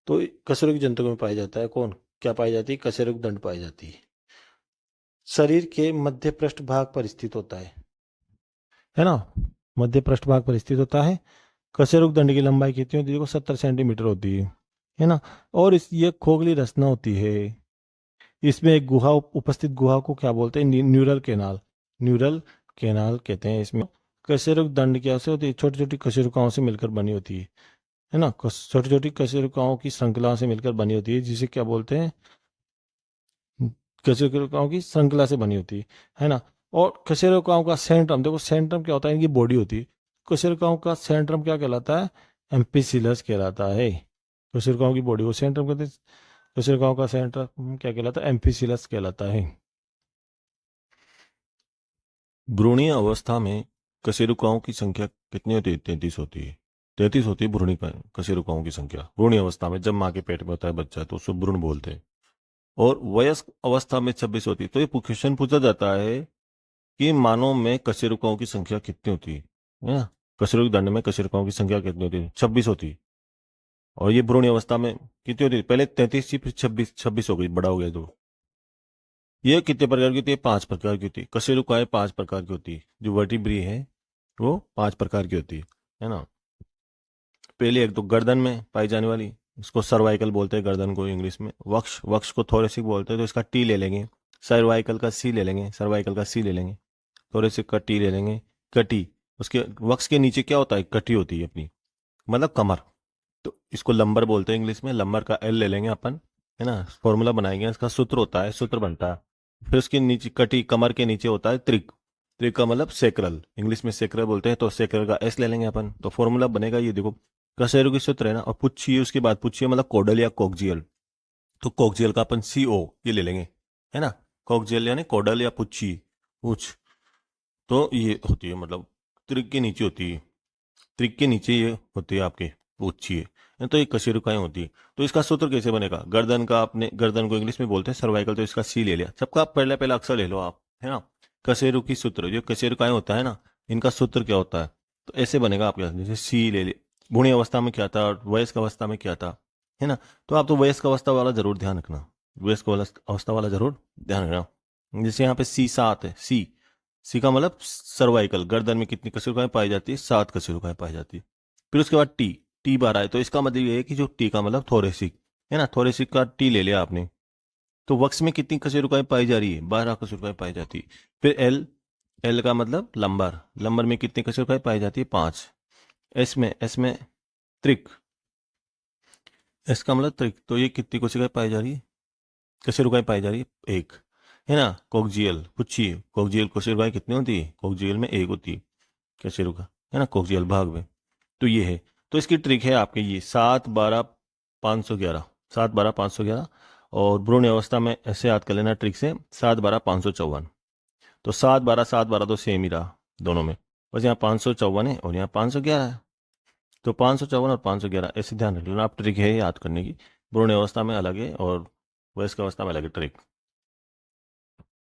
तो कशेरुकी जंतु में पाया जाता है कौन, क्या पाई जाती है? कशेरुक दंड पाई जाती है। शरीर के मध्य पृष्ठ भाग पर स्थित होता है ना, मध्य पृष्ठ भाग पर स्थित होता है। कशेरुक दंड की लंबाई कितनी होती है? देखो 70 सेंटीमीटर होती है ना, और इस ये खोखली रचना होती है। इसमें एक गुहा उपस्थित, गुहा को क्या बोलते हैं? न्यूरल कैनाल, न्यूरल कैनाल कहते हैं इसमें। कशेरुक दंड क्या से होती है? छोटी छोटी कशेरुकाओं से मिलकर बनी होती है ना, छोटी छोटी कशेरुकाओं की श्रृंखला से मिलकर बनी होती है, जिसे क्या बोलते हैं? कशेरुकाओं की श्रृंखला से बनी होती है ना। और कशेरुकाओं का सेंट्रम, देखो सेंट्रम क्या होता है? इनकी बॉडी होती है। कशेरुकाओं का सेंट्रम क्या कहलाता है? एम्फिसिलस कहलाता है। कशेरुकाओं की बॉडी को सेंट्रम कहते हैं, कशेरुकाओं का सेंट्रम क्या कहलाता है? एम्फिसिलस कहलाता है। भ्रूणीय अवस्था में कशेरुकाओं की संख्या कितनी होती है? 33 होती है। 33 होती है कशेरुकाओं की संख्या भ्रूणीय अवस्था में। जब माँ के पेट में होता है बच्चा तो उसको भ्रूण बोलते हैं। और वयस्क अवस्था में 26 होती है। तो ये क्वेश्चन पूछा जाता है कि मानव में कशेरुकाओं की संख्या कितनी होती है ना। कशेरुक दंड में कशेरुकाओं की संख्या कितनी होती है? 26 होती है। और ये भ्रूण अवस्था में कितनी होती है? पहले 33 थी, फिर 26 हो गई, बड़ा हो गया तो। ये कितने प्रकार की होती है? 5 प्रकार की होती है। कशेरुकाएं 5 प्रकार की होती है। जो वर्टिब्री है वो 5 प्रकार की होती है ना। पहले एक तो गर्दन में पाई जाने वाली, इसको सर्वाइकल बोलते हैं गर्दन को इंग्लिश में। वक्ष, वक्ष को थोरेसिक बोलते हैं, तो इसका टी ले लेंगे। सर्वाइकल का सी ले लेंगे, सर्वाइकल का सी ले लेंगे। थोरेसिक का टी ले लेंगे। कटी, उसके वक्ष के नीचे क्या होता है? कटी होती है अपनी, मतलब कमर। तो इसको लंबर बोलते हैं इंग्लिश में। लंबर का एल ले लेंगे अपन, है ना। फॉर्मूला बनाएंगे, इसका सूत्र होता है, सूत्र बनता है। फिर उसके नीचे कटी, कमर के नीचे होता है त्रिक। त्रिक का मतलब सेक्रल, इंग्लिश में सेक्रल बोलते हैं, तो सेक्रल का एस ले लेंगे अपन। तो फॉर्मूला बनेगा ये देखो, कशेरु की सूत्र है ना। और पुच्छी, उसके बाद पुच्छी मतलब कोडल या कोक्जियल। तो कोक्जियल का अपन सी ओ ये ले लेंगे, है ना। कोक्जियल यानी कोडल या पुच्छी, पूछ। तो ये होती है मतलब त्रिक के नीचे होती है। त्रिक के नीचे ये होती है आपके पूछिए, तो ये कशेरुकाएं होती है। तो इसका सूत्र कैसे बनेगा? गर्दन का, आपने गर्दन को इंग्लिश में बोलते हैं सर्वाइकल, तो इसका सी ले लिया। सबका पहला पहला अक्षर ले लो आप, है ना। कशेरु की सूत्र, जो कशेरुकाएं होता है ना, इनका सूत्र क्या होता है? तो ऐसे बनेगा आपके, जैसे सी ले लिया। बूढ़ी अवस्था में क्या था और वयस्क अवस्था में क्या था, है ना। तो आप तो वयस्क अवस्था वाला जरूर ध्यान रखना, वयस्क अवस्था वाला जरूर ध्यान रखना। जैसे यहाँ पे सी 7 है, सी, सी का मतलब सर्वाइकल, गर्दन में कितनी कशेरुकाएं पाई जाती है? 7 कशेरुकाएं पाई जाती है। फिर उसके बाद टी, टी 12 है, तो इसका मतलब ये है कि जो टी का मतलब थोरेसिक, है ना। थोरेसिक का टी ले लिया आपने। तो वक्स में कितनी कशेरुकाएं पाई जा रही है? 12 कशेरुकाएं पाई जाती है। फिर एल, एल का मतलब लंबर, लंबर में कितनी कशेरुकाएं पाई जाती है? 5। एस में, एस में त्रिक, एस का मतलब त्रिक, तो ये कितनी कोशिकाएं पाई जा रही है? कशेरुकाएं पाई जा रही है? 1, है ना। कोक्जियल पूछिए, कोक्जियल कोशिकाएं कितनी होती है? कोक्जियल में 1 होती है कशेरुका, है ना, कोक्जियल भाग में। तो ये है। तो इसकी ट्रिक है आपके ये 7 12 511, 7 12 511। और भ्रूण अवस्था में ऐसे याद कर लेना ट्रिक से, 7 12 554। तो 7 12 7 12 तो सेम ही रहा दोनों में, बस यहाँ 554 है और यहाँ 511 है। तो 554 और 511 ऐसे ध्यान रख लेना आप, ट्रिक है याद करने की। भ्रूण अवस्था में अलग है और वयस्क अवस्था में अलग है ट्रिक।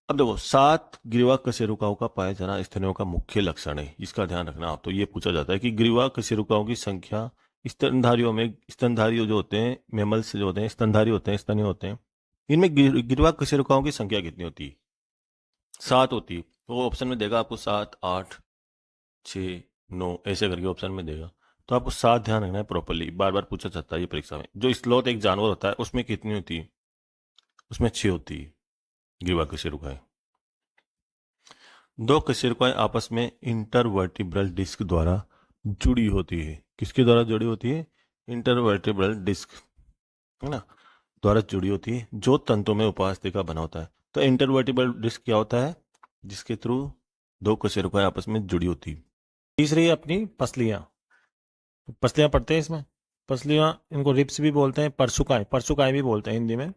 अब देखो, 7 ग्रीवा कशेरुकाओं का पाया जाना स्तनियों का मुख्य लक्षण है, इसका ध्यान रखना आप। तो ये पूछा जाता है कि ग्रीवा कशेरुकाओं की संख्या स्तनधारियों में, स्तनधारी जो होते हैं, मेमल्स जो होते हैं, स्तनधारी होते हैं, स्तनीय होते हैं, इनमें ग्रीवा कशेरुकाओं की संख्या कितनी होती है? 7 होती है। तो वो ऑप्शन में देगा आपको 7 8 6 9 ऐसे करके ऑप्शन में देगा। तो आपको 7 ध्यान रखना है प्रॉपरली, बार बार पूछा जाता है ये परीक्षा में। जो स्लोथ एक जानवर होता है उसमें कितनी होती है? उसमें 6 होती है ग्रीवा कशेरुकाएं। दो कशेरुकाएं आपस में इंटरवर्टिब्रल डिस्क द्वारा जुड़ी होती है। किसके द्वारा जुड़ी होती है? इंटरवर्टिब्रल डिस्क, है ना, द्वारा जुड़ी होती है, जो तंतु में उपास्थि का बना होता है। तो इंटरवर्टिब्रल डिस्क क्या होता है? जिसके थ्रू दो कशेरुकाएं आपस में जुड़ी होती है। तीसरी है अपनी पसलियां, पसलियां पढ़ते हैं इसमें। पसलियाँ, इनको रिब्स भी बोलते हैं, परसुकाएं, परसुकाएं भी बोलते हैं हिंदी में।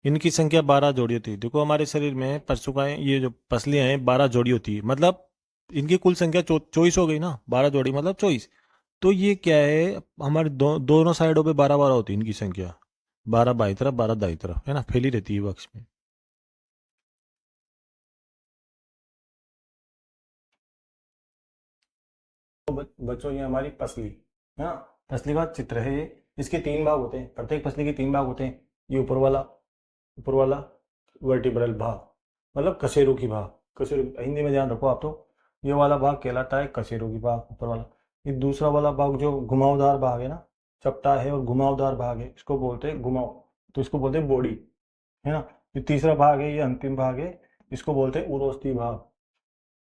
इनकी संख्या 12 जोड़ी होती है। देखो हमारे शरीर में परसुकाएं, ये जो पसलियां हैं 12 जोड़ी होती है, मतलब इनकी कुल संख्या 24 हो गई ना, 12 जोड़ी मतलब 24। तो ये क्या है, हमारे दोनों साइडों पे 12 12 होती है इनकी संख्या, 12 बाई तरफ 12 दाई तरफ, है ना, फैली रहती है बक्स में। तो बच्चों ये हमारी पसली है ना, पसली का चित्र है ये। इसके 3 भाग होते हैं, प्रत्येक पसली के 3 भाग होते हैं। ये ऊपर वाला वर्टिब्रल भाग, मतलब कशेरुकी की भाग, कशेरु हिंदी में ध्यान रखो आप। तो ये वाला भाग कहलाता है कशेरुकी की भाग, ऊपर वाला। ये दूसरा वाला भाग जो घुमावदार भाग है ना, चपटा है और घुमावदार भाग है, इसको बोलते हैं घुमाव, तो इसको बोलते हैं बॉडी, है ना। ये तीसरा भाग है, ये अंतिम भाग है, इसको बोलते हैं उरोस्थी भाग,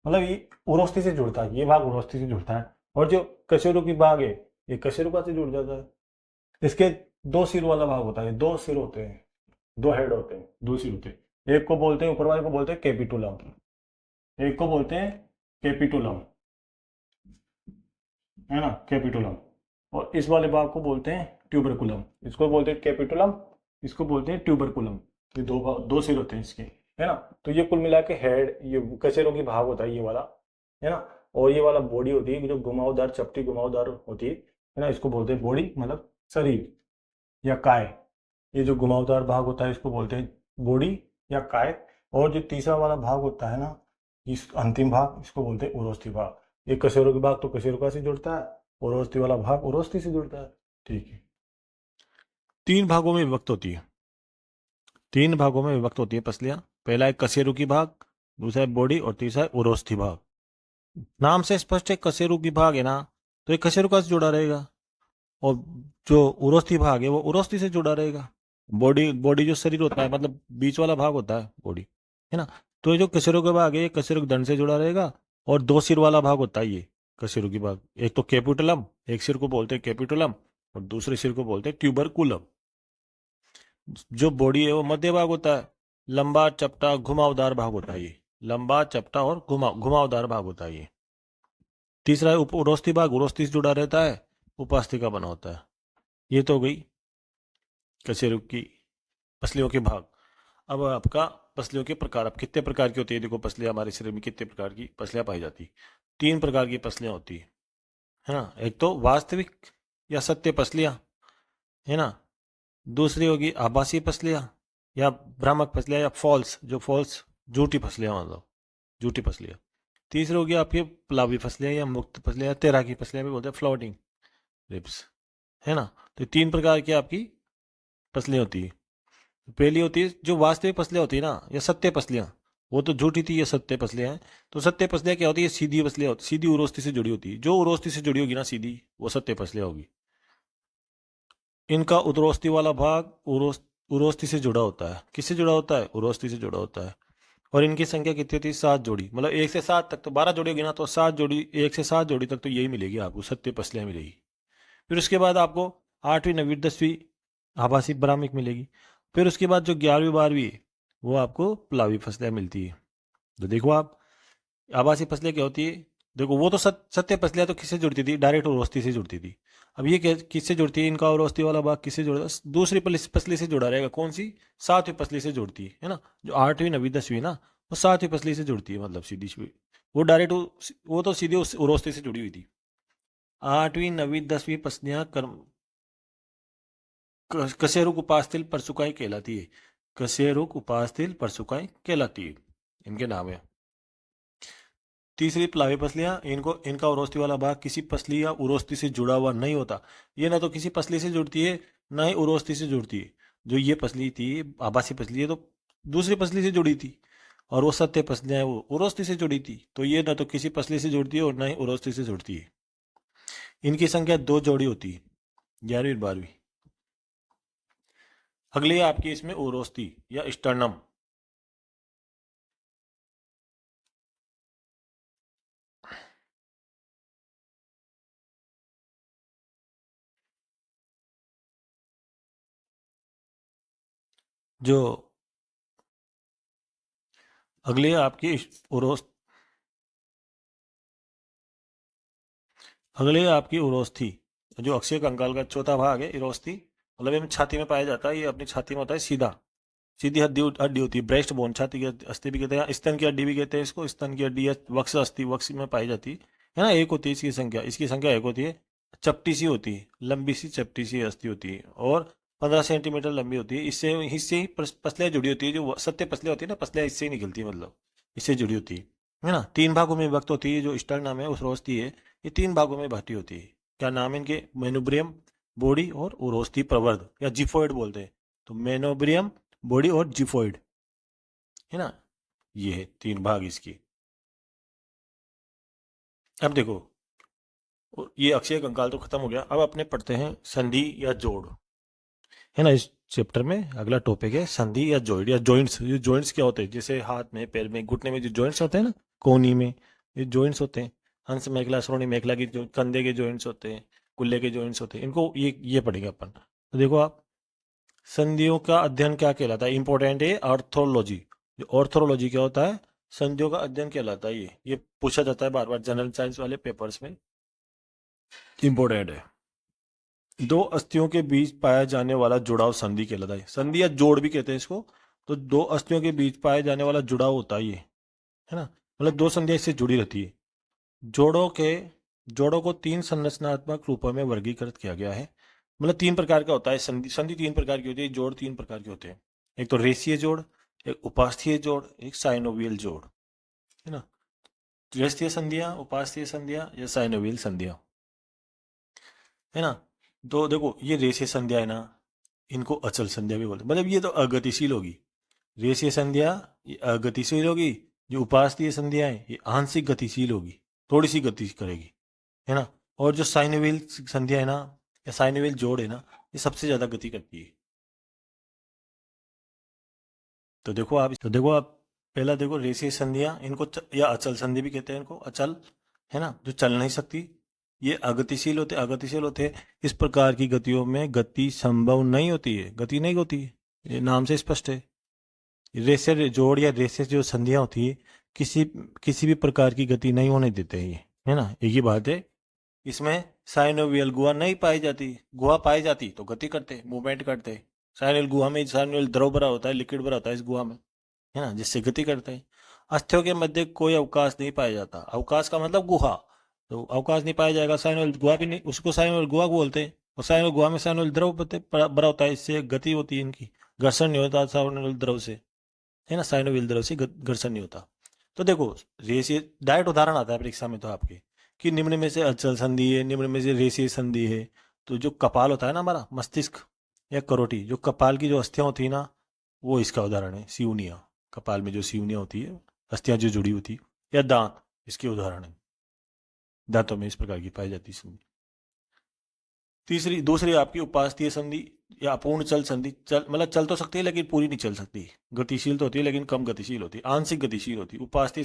मतलब ये उरोस्थी से जुड़ता है, ये भाग उरोस्थी से जुड़ता है। और जो कशेरुकी भाग है, ये कशेरुका से जुड़ जाता है। इसके 2 सिर वाला भाग होता है, 2 सिर होते हैं, 2 हेड होते हैं, 2 सिर होते हैं। एक को बोलते हैं, ऊपर वाले को बोलते हैं कैपिटुलम, एक को बोलते हैं कैपिटुलम, है ना, कैपिटुलम। और इस वाले भाग को बोलते हैं ट्यूबरकुलम, इसको बोलते हैं कैपिटुलम, इसको बोलते हैं ट्यूबरकुलम। ये 2 सिर होते हैं इसके, है ना। तो ये कुल मिला के हेड, ये कशेरुकी की भाग होता है ये वाला, है ना। और ये वाला बॉडी होती है, जो घुमावदार, चपटी घुमावदार होती है ना, इसको बोलते हैं बॉडी, मतलब शरीर या काय। ये जो घुमावदार भाग होता है इसको बोलते हैं बॉडी या काय। और जो तीसरा वाला भाग होता है ना, इस अंतिम भाग, इसको बोलते हैं उरोस्थी भाग। ये कशेरुकी भाग तो कशेरुका से जुड़ता है, उरोस्थी वाला भाग उरोस्थी से जुड़ता है। ठीक है, 3 भागों में विभक्त होती है, 3 भागों में विभक्त होती है पसलियां। पहला है कशेरुकी भाग, दूसरा है बॉडी और तीसरा है उरोस्थी भाग। नाम से स्पष्ट है, कशेरुकी भाग है ना, तो ये कशेरुका से जुड़ा रहेगा। और जो उरोस्थी भाग है वो उरोस्थी से जुड़ा रहेगा। बॉडी, बॉडी जो शरीर होता है, मतलब बीच वाला भाग होता है बॉडी, है ना। तो ये जो कशेरुकी भाग है, ये कशेरुक दंड से जुड़ा रहेगा। और 2 सिर वाला भाग होता है ये कशेरुकी भाग, एक तो कैपिटुलम, एक सिर को बोलते हैं कैपिटुलम और दूसरे सिर को बोलते हैं ट्यूबरकुलम। जो बॉडी है वो मध्य भाग होता है, लंबा चपटा घुमावदार भाग होता है ये, लंबा चपटा और घुमावदार भाग होता है ये। तीसरा है उरोस्थी भाग, उरोस्थी से जुड़ा रहता है, उपास्थि का बना होता है। ये तो हो गई कशेरुक की पसलियों के भाग। अब आपका पसलियों के प्रकार, अब कितने प्रकार की होती है, देखो पसलियां हमारे शरीर में कितने प्रकार की पसलियां पाई जाती है। 3 प्रकार की पसलियां होती है ना। एक तो वास्तविक या सत्य पसलियां, है ना। दूसरी होगी आभासी पसलियां या भ्रामक पसलियां, या फॉल्स, जो फॉल्स, झूठी पसलियां, मतलब झूठी पसलियां। तीसरी होगी आपकी प्लावी फसलियां या मुक्त फसलियां या तैराकी फसलियां भी बोलते हैं, फ्लोटिंग रिब्स, है ना। तो 3 प्रकार की आपकी फसलियां होती है। पहली होती है जो वास्तविक पसलियां होती है ना, या सत्य पसलियां, वो तो झूठी थी, ये सत्य पसलियां हैं। तो सत्य पसलियां क्या होती है, सीधी पसलियां होती, सीधी उरोस्थी से जुड़ी होती है। जो उरोस्थी से जुड़ी होगी ना सीधी, वो सत्य पसलियां होगी। इनका उरोस्थी वाला भाग उरोस्थी से जुड़ा होता है। किससे जुड़ा होता है, उरोस्थी से जुड़ा होता है। और इनकी संख्या कितनी होती है, 7 जोड़ी, मतलब 1 से 7 तक। तो 12 जोड़ी होगी ना, तो 7 जोड़ी, 1 से 7 जोड़ी तक तो यही मिलेगी आपको, सत्य पसलियां मिलेगी। फिर उसके बाद आपको 8वीं 9वीं 10वीं आभासी ब्राह्मिक मिलेगी। फिर उसके बाद जो 11वीं 12वीं है, वो आपको प्लावी फसलें मिलती है। तो देखो आप, आभासी फसलें क्या होती है, देखो वो तो सत्य फसलें तो किससे जुड़ती थी, डायरेक्ट उर्वस्ती से जुड़ती थी। अब ये किससे जुड़ती है, इनका उर्वस्ती वाला भाग किससे जुड़ता है, दूसरी फसली से जुड़ा रहेगा। कौन सी, 7वीं फसली से जुड़ती है ना। जो 8वीं 9वीं 10वीं ना, वो 7वीं फसली से जुड़ती है, मतलब सीधी सी, वो डायरेक्ट, वो तो सीधे उस उर्वस्ती से जुड़ी हुई थी। 8वीं 9वीं 10वीं फसलियां कशेरुक उपास्थिल परसुकाई कहलाती है। कशेरुक उपास्थिल परसुकाई कहलाती है, इनके नाम है। तीसरी प्लावी पसलियां, इनको, इनका उरोस्थी वाला भाग किसी पसली या उरोस्थी से जुड़ा हुआ नहीं होता। ये ना तो किसी पसली से जुड़ती है, ना ही उरोस्थी से जुड़ती है। जो ये पसली थी, आभासी पसली है, तो दूसरी पसली से जुड़ी थी। और वो सत्य पसलियां वो उरोस्थी से जुड़ी थी। तो ये ना तो किसी पसली से जुड़ती है और ना ही उरोस्थी से जुड़ती है। इनकी संख्या 2 जोड़ी होती है, 11वीं और 12वीं। अगली है आपकी इसमें उरोस्थी या स्टर्नम। जो अगली है आपकी उरोस अगली है आपकी उरोस्थी। जो अक्षीय कंकाल का चौथा भाग है इरोस्थी, मतलब ये छाती में पाया जाता है। ये अपनी छाती में होता है सीधा, सीधी हड्डी होती है, ब्रेस्ट बोन, छाती की अस्थि भी कहते हैं, स्तन की हड्डी भी कहते हैं इसको, स्तन की हड्डी या वक्ष अस्थि, वक्ष में पाई जाती है ना। एक होती है इसकी संख्या एक होती है, चपटी सी होती है, लंबी सी चपटी सी अस्थि होती है और 15 सेंटीमीटर लंबी होती है। इससे ही पसलियाँ जुड़ी होती है, जो सत्य पसलियाँ होती है ना, पसलियाँ इससे ही निकलती है, मतलब इससे जुड़ी होती है ना। 3 भागों में विभक्त होती है, जो स्टर्नम है उस रोस्ती है, ये 3 भागों में भर्ती होती है। क्या नाम है इनके? मेनोब्रियम, बॉडी और उरोस्थी प्रवर्ध या जिफोइड बोलते हैं। तो मेनोब्रियम, बॉडी और जिफोइड, है ना, ये है 3 भाग इसकी। अब देखो, ये अक्षय कंकाल तो खत्म हो गया, अब अपने पढ़ते हैं संधि या जोड़, है ना। इस चैप्टर में अगला टॉपिक है संधि या जोड़ या जॉइंट्स। ये जॉइंट्स क्या होते हैं? जैसे हाथ में, पैर में, घुटने में जो जॉइंट्स होते हैं ना, कोहनी में, ये जॉइंट्स होते हैं। हंस मेखला, श्रोणी मेखला की जो कंधे के जॉइंट्स होते हैं, कुल्ले के जॉइंट्स होते हैं, इनको ये पढ़ेंगे अपन। तो देखो आप, संधियों का अध्ययन क्या कहलाता है? इंपॉर्टेंट है ऑर्थोलॉजी। जो ऑर्थोलॉजी क्या होता है? संधियों का अध्ययन कहलाता है। ये पूछा जाता है बार बार जनरल साइंस वाले पेपर्स में, इंपॉर्टेंट है। दो अस्थियों के बीच पाया जाने वाला जुड़ाव संधि कहलाता है। संधि या जोड़ भी कहते हैं इसको। तो दो अस्थियों के बीच पाया जाने वाला जुड़ाव होता है ये, है ना। मतलब दो संधियां इससे जुड़ी रहती है। जोड़ों को 3 संरचनात्मक रूपों में वर्गीकृत किया गया है। मतलब 3 प्रकार का होता है संधि। संधि 3 प्रकार की होती है, जोड़ 3 प्रकार के होते हैं। एक तो रेखीय जोड़, एक उपास्थीय जोड़, एक साइनोवियल जोड़, है ना। रेखीय संधियां, उपास्थीय संधियां या साइनोवियल संधियां, है ना। तो देखो, ये रेखीय संध्या है ना, इनको अचल संध्या भी बोलते हैं। मतलब ये तो अगतिशील होगी। रेखीय संध्या ये अगतिशील होगी, जो उपास्थीय संध्या है ये आंशिक गतिशील होगी, थोड़ी सी गति करेगी, है ना। और जो साइनोवियल संध्या है ना, या साइनोवियल जोड़ है ना, ये सबसे ज्यादा गति करती है। तो देखो आप पहला देखो, रेखीय संधियां, इनको या अचल संधि भी कहते हैं, इनको अचल, है ना, जो चल नहीं सकती। ये अगतिशील होते। इस प्रकार की गतियों में गति संभव नहीं होती है, गति नहीं होती है, ये नाम से स्पष्ट है। रेसे जोड़ या रेसे जो संधियां होती है, किसी किसी भी प्रकार की गति नहीं होने देते हैं ये, है ना। एक ही बात है, इसमें साइनोवियल गुहा नहीं पाई जाती। गुहा पाई जाती तो गति करते, मूवमेंट करते। साइनोवियल गुहा में साइनोवियल द्रव भरा होता है, लिक्विड भरा होता है इस गुहा में, है ना, जिससे गति करते हैं। अस्थियों के मध्य कोई अवकाश नहीं पाया जाता। अवकाश का मतलब गुहा, तो अवकाश नहीं पाया जाएगा। साइनोवियल गुहा भी नहीं, उसको साइनोवियल गुहा बोलते हैं। और साइनोवियल गुहा में साइनोवियल द्रव भरा होता है, इससे गति होती है इनकी, घर्षण नहीं होता साइनोवियल द्रव से, है ना। साइनोवियल द्रव से घर्षण नहीं होता। तो देखो, रेशे डायरेक्ट उदाहरण आता है परीक्षा में तो आपके, कि निम्न में से अचल संधि है, निम्न में से रेशे संधि है। तो जो कपाल होता है ना हमारा मस्तिष्क या करोटी, जो कपाल की जो अस्थियां होती है ना, वो इसका उदाहरण है। सिवनिया, कपाल में जो सिवनिया होती है, अस्थियां जो जुड़ी होती है, या दांत, इसके उदाहरण है। दांतों में इस प्रकार की पाई जाती है संधि। दूसरी आपकी उपास्थीय संधि या अपूर्ण चल संधि। चल मतलब चल तो सकती है लेकिन पूरी नहीं चल सकती। गतिशील तो होती है लेकिन कम गतिशील होती है, आंशिक गतिशील होती है। उपास्थीय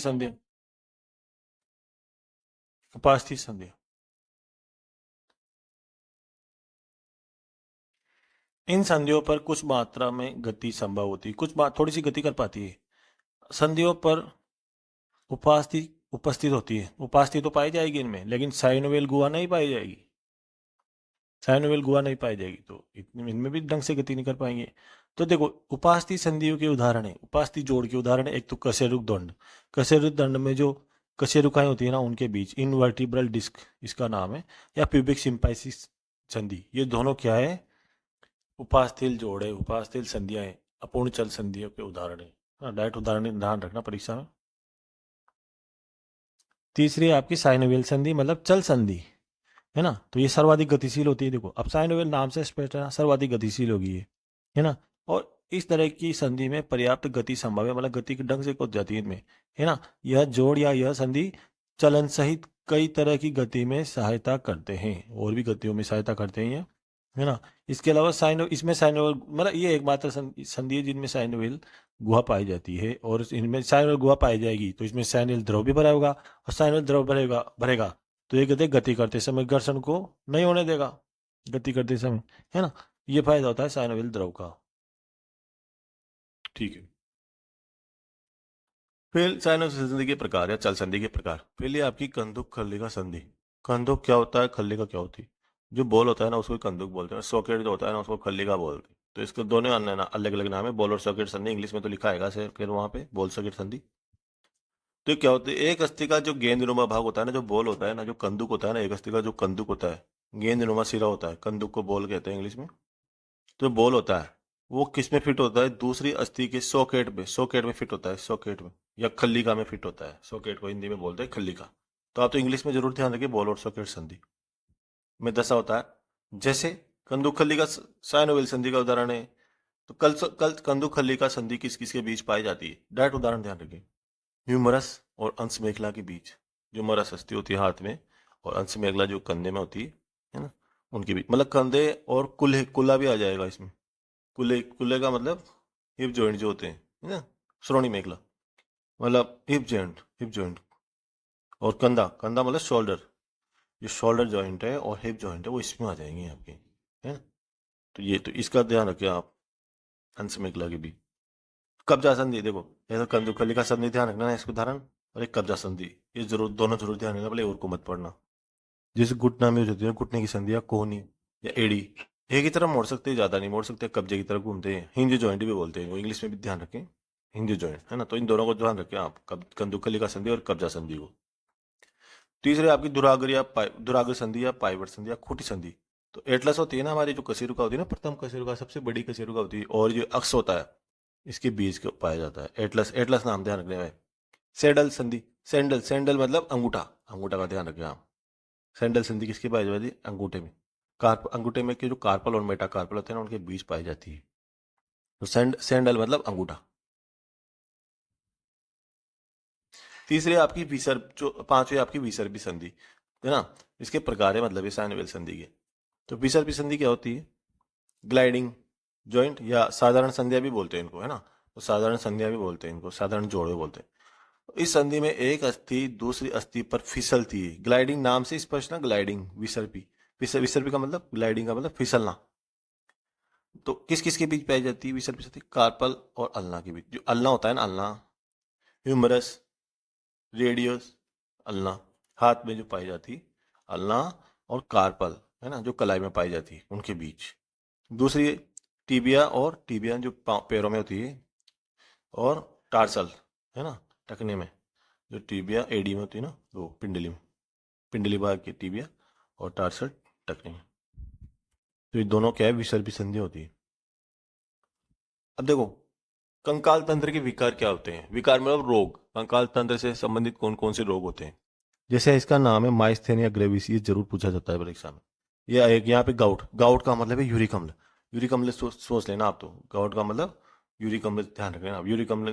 संधि, इन संधियों पर कुछ मात्रा में गति संभव होती है, थोड़ी सी गति कर पाती है। संधियों पर उपास्थि उपस्थित होती है। उपास्थि तो पाई जाएगी इनमें, लेकिन साइनोवियल गुहा नहीं पाई जाएगी। साइनोवियल गुहा नहीं पाई जाएगी, तो इनमें भी ढंग से गति नहीं कर पाएंगे। तो देखो, उपास्थि संधियों के उदाहरण है, उपास्थि जोड़ के उदाहरण है। एक तो कशेरुक दंड। कशेरुक दंड में जो कशेरुकाएं होती है ना, उनके बीच इनवर्टिब्रल डिस्क इसका नाम है, या प्यूबिक सिंपाइसिस संधि। ये दोनों क्या है? उपास्थि जोड़ है, उपास्थि संधियां हैं, अपूर्ण चल संधियों के उदाहरण है। डायरेक्ट उदाहरण ध्यान रखना परीक्षा में। तीसरी है आपकी साइनोवियल संधि, मतलब चल संधि, है ना। तो ये सर्वाधिक गतिशील होती है। देखो, अब साइनोवियल नाम से स्पष्ट है ना, सर्वाधिक गतिशील होगी ये, है ना। और इस तरह की संधि में पर्याप्त गति संभव है, मतलब गति के ढंग से कूद जाती है इनमें, है ना। यह जोड़ या यह संधि चलन सहित कई तरह की गति में सहायता करते हैं, और भी गतियों में सहायता करते हैं ये, है ना। इसके अलावा इसमें साइनोवियल, मतलब ये एकमात्र संधि है जिनमें साइनोवियल गुहा पाई जाती है। और इनमें साइनोवियल गुहा पाई जाएगी तो इसमें साइनोवियल द्रव भी भरा होगा, और साइनोवियल द्रव भरेगा भरेगा तो ये कहते हैं गति करते समय घर्षण को नहीं होने देगा, गति करते समय, है ना। ये फायदा होता है साइनोवियल द्रव का। ठीक है, फिर साइनोवियल संधि के प्रकार या चल संधि के प्रकार। पहले आपकी कंदुक खल्लिका संधि। कंदुक क्या होता है, खल्लिका क्या होती है? जो बॉल होता है ना उसको कंदुक बोलते हैं, सॉकेट जो होता है ना उसको खल्लिका बोलते हैं। तो इसके दोनों अलग अलग नाम है, बॉल और सॉकेट संधि। इंग्लिश में तो लिखा है सर फिर वहां पे बॉल सॉकेट संधि। तो ये क्या होता है, एक अस्थि का जो गेंदनुमा भाग होता है ना, जो बॉल होता है ना, जो कंदुक होता है ना, एक अस्थि का जो कंदुक होता है, गेंदनुमा सिरा होता है, कंदुक को बॉल कहते हैं इंग्लिश में। तो बॉल होता है वो किस में फिट होता है, दूसरी अस्थि के सॉकेट में, सॉकेट में फिट होता है, सॉकेट में या खल्लिका में फिट होता है। सॉकेट को हिंदी में बोलते हैं खल्लिका। तो आप तो इंग्लिश में जरूर ध्यान रखिए, बॉल और सॉकेट संधि में दशा होता है। जैसे कंदुक खल्लिका साइनोवियल संधि का उदाहरण है। तो कल कंदुक खल्लिका संधि किस किस के बीच पाई जाती है, डायरेक्ट उदाहरण ध्यान रखिए, ह्यूमरस और अंश मेखला के बीच। जो मरस अस्थि होती है हाथ में और अंश मेखला जो कंधे में होती है ना, उनके बीच, मतलब कंधे और कुल्हे, कुल्ला भी आ जाएगा इसमें। कुल्ले, कुल्ले का मतलब हिप जॉइंट जो होते हैं, है ना, श्रोणी मेखला मतलब हिप जॉइंट। और कंधा, कंधा मतलब शोल्डर, जो शोल्डर जॉइंट है और हिप जॉइंट है वो इसमें आ जाएंगे आपके, है ना। तो ये, तो इसका ध्यान रखिए आप, अंश मेखला के बीच। कब्जा संधि देखो, ये तो कंदुकली का संधि ध्यान रखना है इसको उदाहरण, और एक कब्जा संधि, ये जरूर दोनों जरूर ध्यान रखना, भले और को मत पढ़ना। जैसे घुटना में यूज होती है, घुटने की संधि या कोहनी या एड़ी, एक ही तरफ मोड़ सकते हैं, ज्यादा नहीं मोड़ सकते, कब्जे की तरफ घूमते हैं, हिंज जॉइंट भी बोलते हैं वो, इंग्लिश में भी ध्यान रखें, हिंज जॉइंट, है ना। तो इन दोनों को ध्यान रखें आप, कंदुकली का संधि और कब्जा संधि को। तीसरे आपकी दुराग्र या दुराग्र संधि या पाइवट संधि या खूंटी संधि। तो एटलस होती है ना हमारी, जो कशेरुका होती है ना, प्रथम कशेरुका, सबसे बड़ी कशेरुका होती है, और जो अक्ष होता है इसके बीच को पाया जाता है एटलस, एटलस नाम ध्यान रखने में। सैडल संधि, सैंडल, सैंडल मतलब अंगूठा, अंगूठा का ध्यान रखें आप। सैंडल संधि किसकी पाई जाती है, अंगूठे में। कार्प, अंगूठे में के जो कार्पल और मेटा कार्पल होते हैं ना, उनके बीच पाई जाती है। तो सैंडल मतलब अंगूठा। तीसरी आपकी विसर्प, जो पांचवी आपकी विसर्पी संधि, है ना। इसके प्रकार है, मतलब ये साइनवेल संधि के। तो विसर्पी संधि क्या होती है, ग्लाइडिंग जॉइंट या साधारण संध्या भी बोलते हैं इनको, है ना। तो साधारण संध्या भी बोलते हैं इनको, साधारण जोड़े बोलते हैं। इस संधि में एक अस्थि दूसरी अस्थि पर फिसलती है। ग्लाइडिंग नाम से स्पष्ट ना, ग्लाइडिंग, विसर्पी, विसर्पी का मतलब, ग्लाइडिंग का मतलब फिसलना। तो किस किस के बीच पाई जाती है विसर्पी संधि, कार्पल और अल्ना के बीच। जो अल्ना होता है ना, अल्ना, ह्यूमरस, रेडियस, अल्ना, हाथ में जो पाई जाती है, अल्ना और कार्पल, है ना, जो कलाई में पाई जाती है, उनके बीच। दूसरी टीबिया, और टीबिया जो पैरों में होती है, और टार्सल, है ना, टखने में। जो टीबिया एडी में होती है ना, वो पिंडली में, पिंडली भाग की टीबिया, और टार्सल टखने में। तो ये दोनों क्या है, विसर्पी संधि होती है। अब देखो, कंकाल तंत्र के विकार क्या होते हैं, विकार मतलब रोग, कंकाल तंत्र से संबंधित कौन कौन से रोग होते हैं। जैसे इसका नाम है माइस्थेनिया ग्रेविस, ये जरूर पूछा जाता है परीक्षा में। या एक यहाँ पे गाउट, गाउट का मतलब है यूरिक अम्ल, यूरिक अम्ल सोच लेना आप, तो गाउट का मतलब यूरिक अम्ल, ध्यान रखना आप, यूरिक अम्ल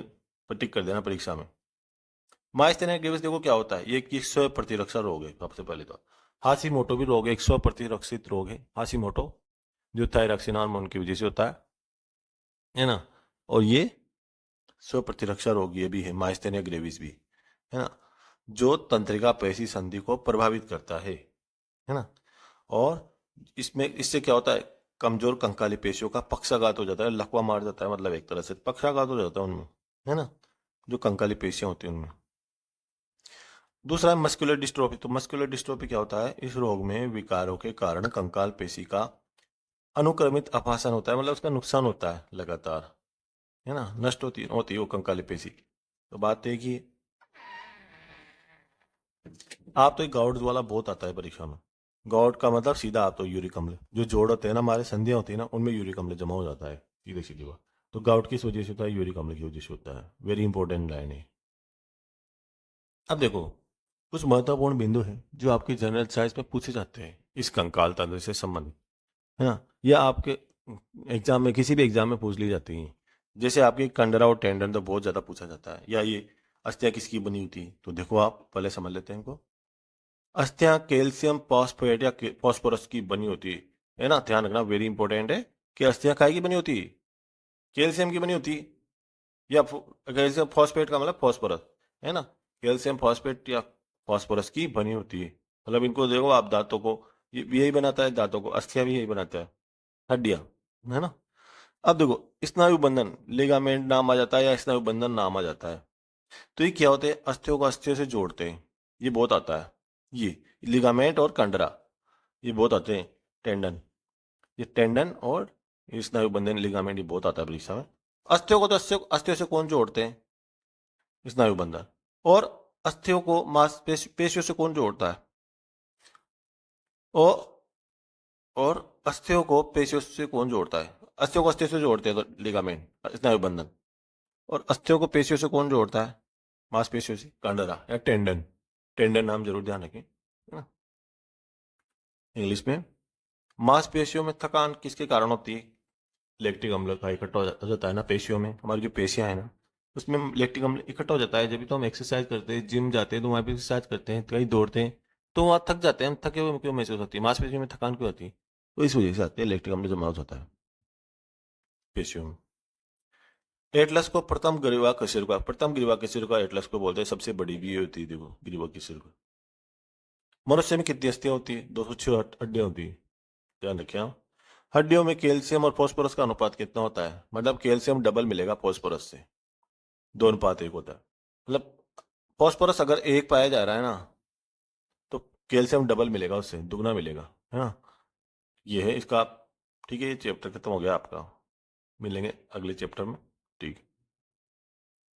पर टिक कर देना परीक्षा में। माइस्थेनिया ग्रेविस देखो क्या होता है, ये एक स्व प्रतिरक्षा रोग है सबसे पहले तो। हाशीमोटो भी रोग है, एक स्व प्रतिरक्षित रोग है हाशीमोटो, जो थायरॉक्सिन हार्मोन की वजह से होता है ना। और ये स्व प्रतिरक्षा रोग ये भी है, माइस्थेनिया ग्रेविस भी, है ना, जो तंत्रिका पेशी संधि को प्रभावित करता है ना। और इसमें, इससे क्या होता है, कमजोर कंकाली पेशियों का पक्षाघात हो जाता है, लकवा मार जाता है, मतलब एक तरह से पक्षाघात हो जाता है उनमें, है ना, जो कंकाली पेशियां होती हैं उनमें। दूसरा है मस्कुलर डिस्ट्रोफी। तो मस्कुलर डिस्ट्रोफी क्या होता है, इस रोग में विकारों के कारण कंकाल पेशी का अनुक्रमित अपासन होता है, मतलब उसका नुकसान होता है लगातार, है ना, नष्ट होती होती है वो कंकाली पेशी। तो बात है कि आप तो एक गाउट वाला बहुत आता है परीक्षा में। गाउट का मतलब सीधा आप तो यूरिक अम्ल, जो जोड़ होते हैं ना हमारे, संधियां होती है ना, उनमें यूरिक अम्ल जमा हो जाता है, सीधे सीधी बात। तो गाउट किस वजह से होता है, यूरिक अम्ल की वजह से होता है। वेरी इंपॉर्टेंट लाइन है। अब देखो, कुछ महत्वपूर्ण बिंदु हैं जो आपके जनरल साइंस में पूछे जाते हैं इस कंकाल तंत्र से संबंधित, है ना, या आपके एग्जाम में, किसी भी एग्जाम में पूछ ली जाती हैं। जैसे आपके कंडरा और टेंडन तो बहुत ज्यादा पूछा जाता है, या ये अस्थियां किसकी बनी होती है। तो देखो आप पहले समझ लेते हैं इनको। अस्थियां कैल्शियम फॉस्फेट या फॉस्फोरस की बनी होती है ना, ध्यान रखना, वेरी इंपॉर्टेंट है कि अस्थियां काय की बनी होती है, कैल्शियम की बनी होती है, या कैल्शियम फॉस्फेट का मतलब फॉस्फोरस, है ना, कैल्शियम फॉस्फेट या फॉस्फोरस की बनी होती है। मतलब इनको देखो आप, दांतों को यही बनाता है, दांतों को अस्थियां भी यही बनाता है, हड्डियां, है ना। अब देखो, स्नायु बंधन, लिगामेंट नाम आ जाता है, या स्नायु बंधन नाम आ जाता है। तो ये क्या होते हैं, अस्थियों को अस्थियों से जोड़ते हैं, ये बहुत आता है, ये लिगामेंट और कंडरा, ये बहुत आते हैं। टेंडन, ये टेंडन और ये स्नायु बंधन लिगामेंट, ये बहुत आता है परीक्षा में। अस्थियों को तो अस्थियों से कौन जोड़ते हैं? स्नायु बंधन। और अस्थियों को पेशियों से कौन जोड़ता है? और और अस्थियों को पेशियों से कौन जोड़ता है? अस्थियों को अस्थियों से जोड़ते हैं तो लिगामेंट, स्नायु बंधन। और अस्थियों को पेशियों से कौन जोड़ता है? मांसपेशियों से, कंडरा या टेंडन। टेंडन नाम जरूर ध्यान रखें, है ना। इंग्लिश में मांसपेशियों में थकान किसके कारण होती है? लैक्टिक अम्ल का इकट्ठा हो जाता है ना पेशियों में, हमारी जो पेशियां हैं ना उसमें लैक्टिक अम्ल इकट्ठा हो जाता है। जब भी तो हम एक्सरसाइज करते हैं, जिम जाते हैं तो वहाँ पे एक्सरसाइज करते हैं, कहीं दौड़ते हैं तो वहाँ थक जाते हैं हम। थके हुए क्यों महसूस होती है? मांसपेशियों में थकान क्यों होती है? तो इस वजह से आती है, लैक्टिक अम्ल जमा होता है पेशियों में। एटलस को प्रथम ग्रीवा कशेरुका, प्रथम ग्रीवा कशेरुका एटलस को बोलते हैं। सबसे बड़ी भी ये होती है, देखो ग्रीवा कशेरुका। मनुष्य में कितनी अस्थियां होती है? 206 हड्डियां होती है, ध्यान रखें आप। हड्डियों में कैल्शियम और फास्फोरस का अनुपात कितना होता है? मतलब कैल्शियम डबल मिलेगा फास्फोरस से, 2:1 होता है। मतलब फास्फोरस अगर 1 पाया जा रहा है ना, तो कैल्शियम डबल मिलेगा, उससे दुगना मिलेगा, है ना। ये है इसका। ठीक है, ये चैप्टर खत्म हो गया आपका। मिलेंगे अगले चैप्टर में। ठीक है।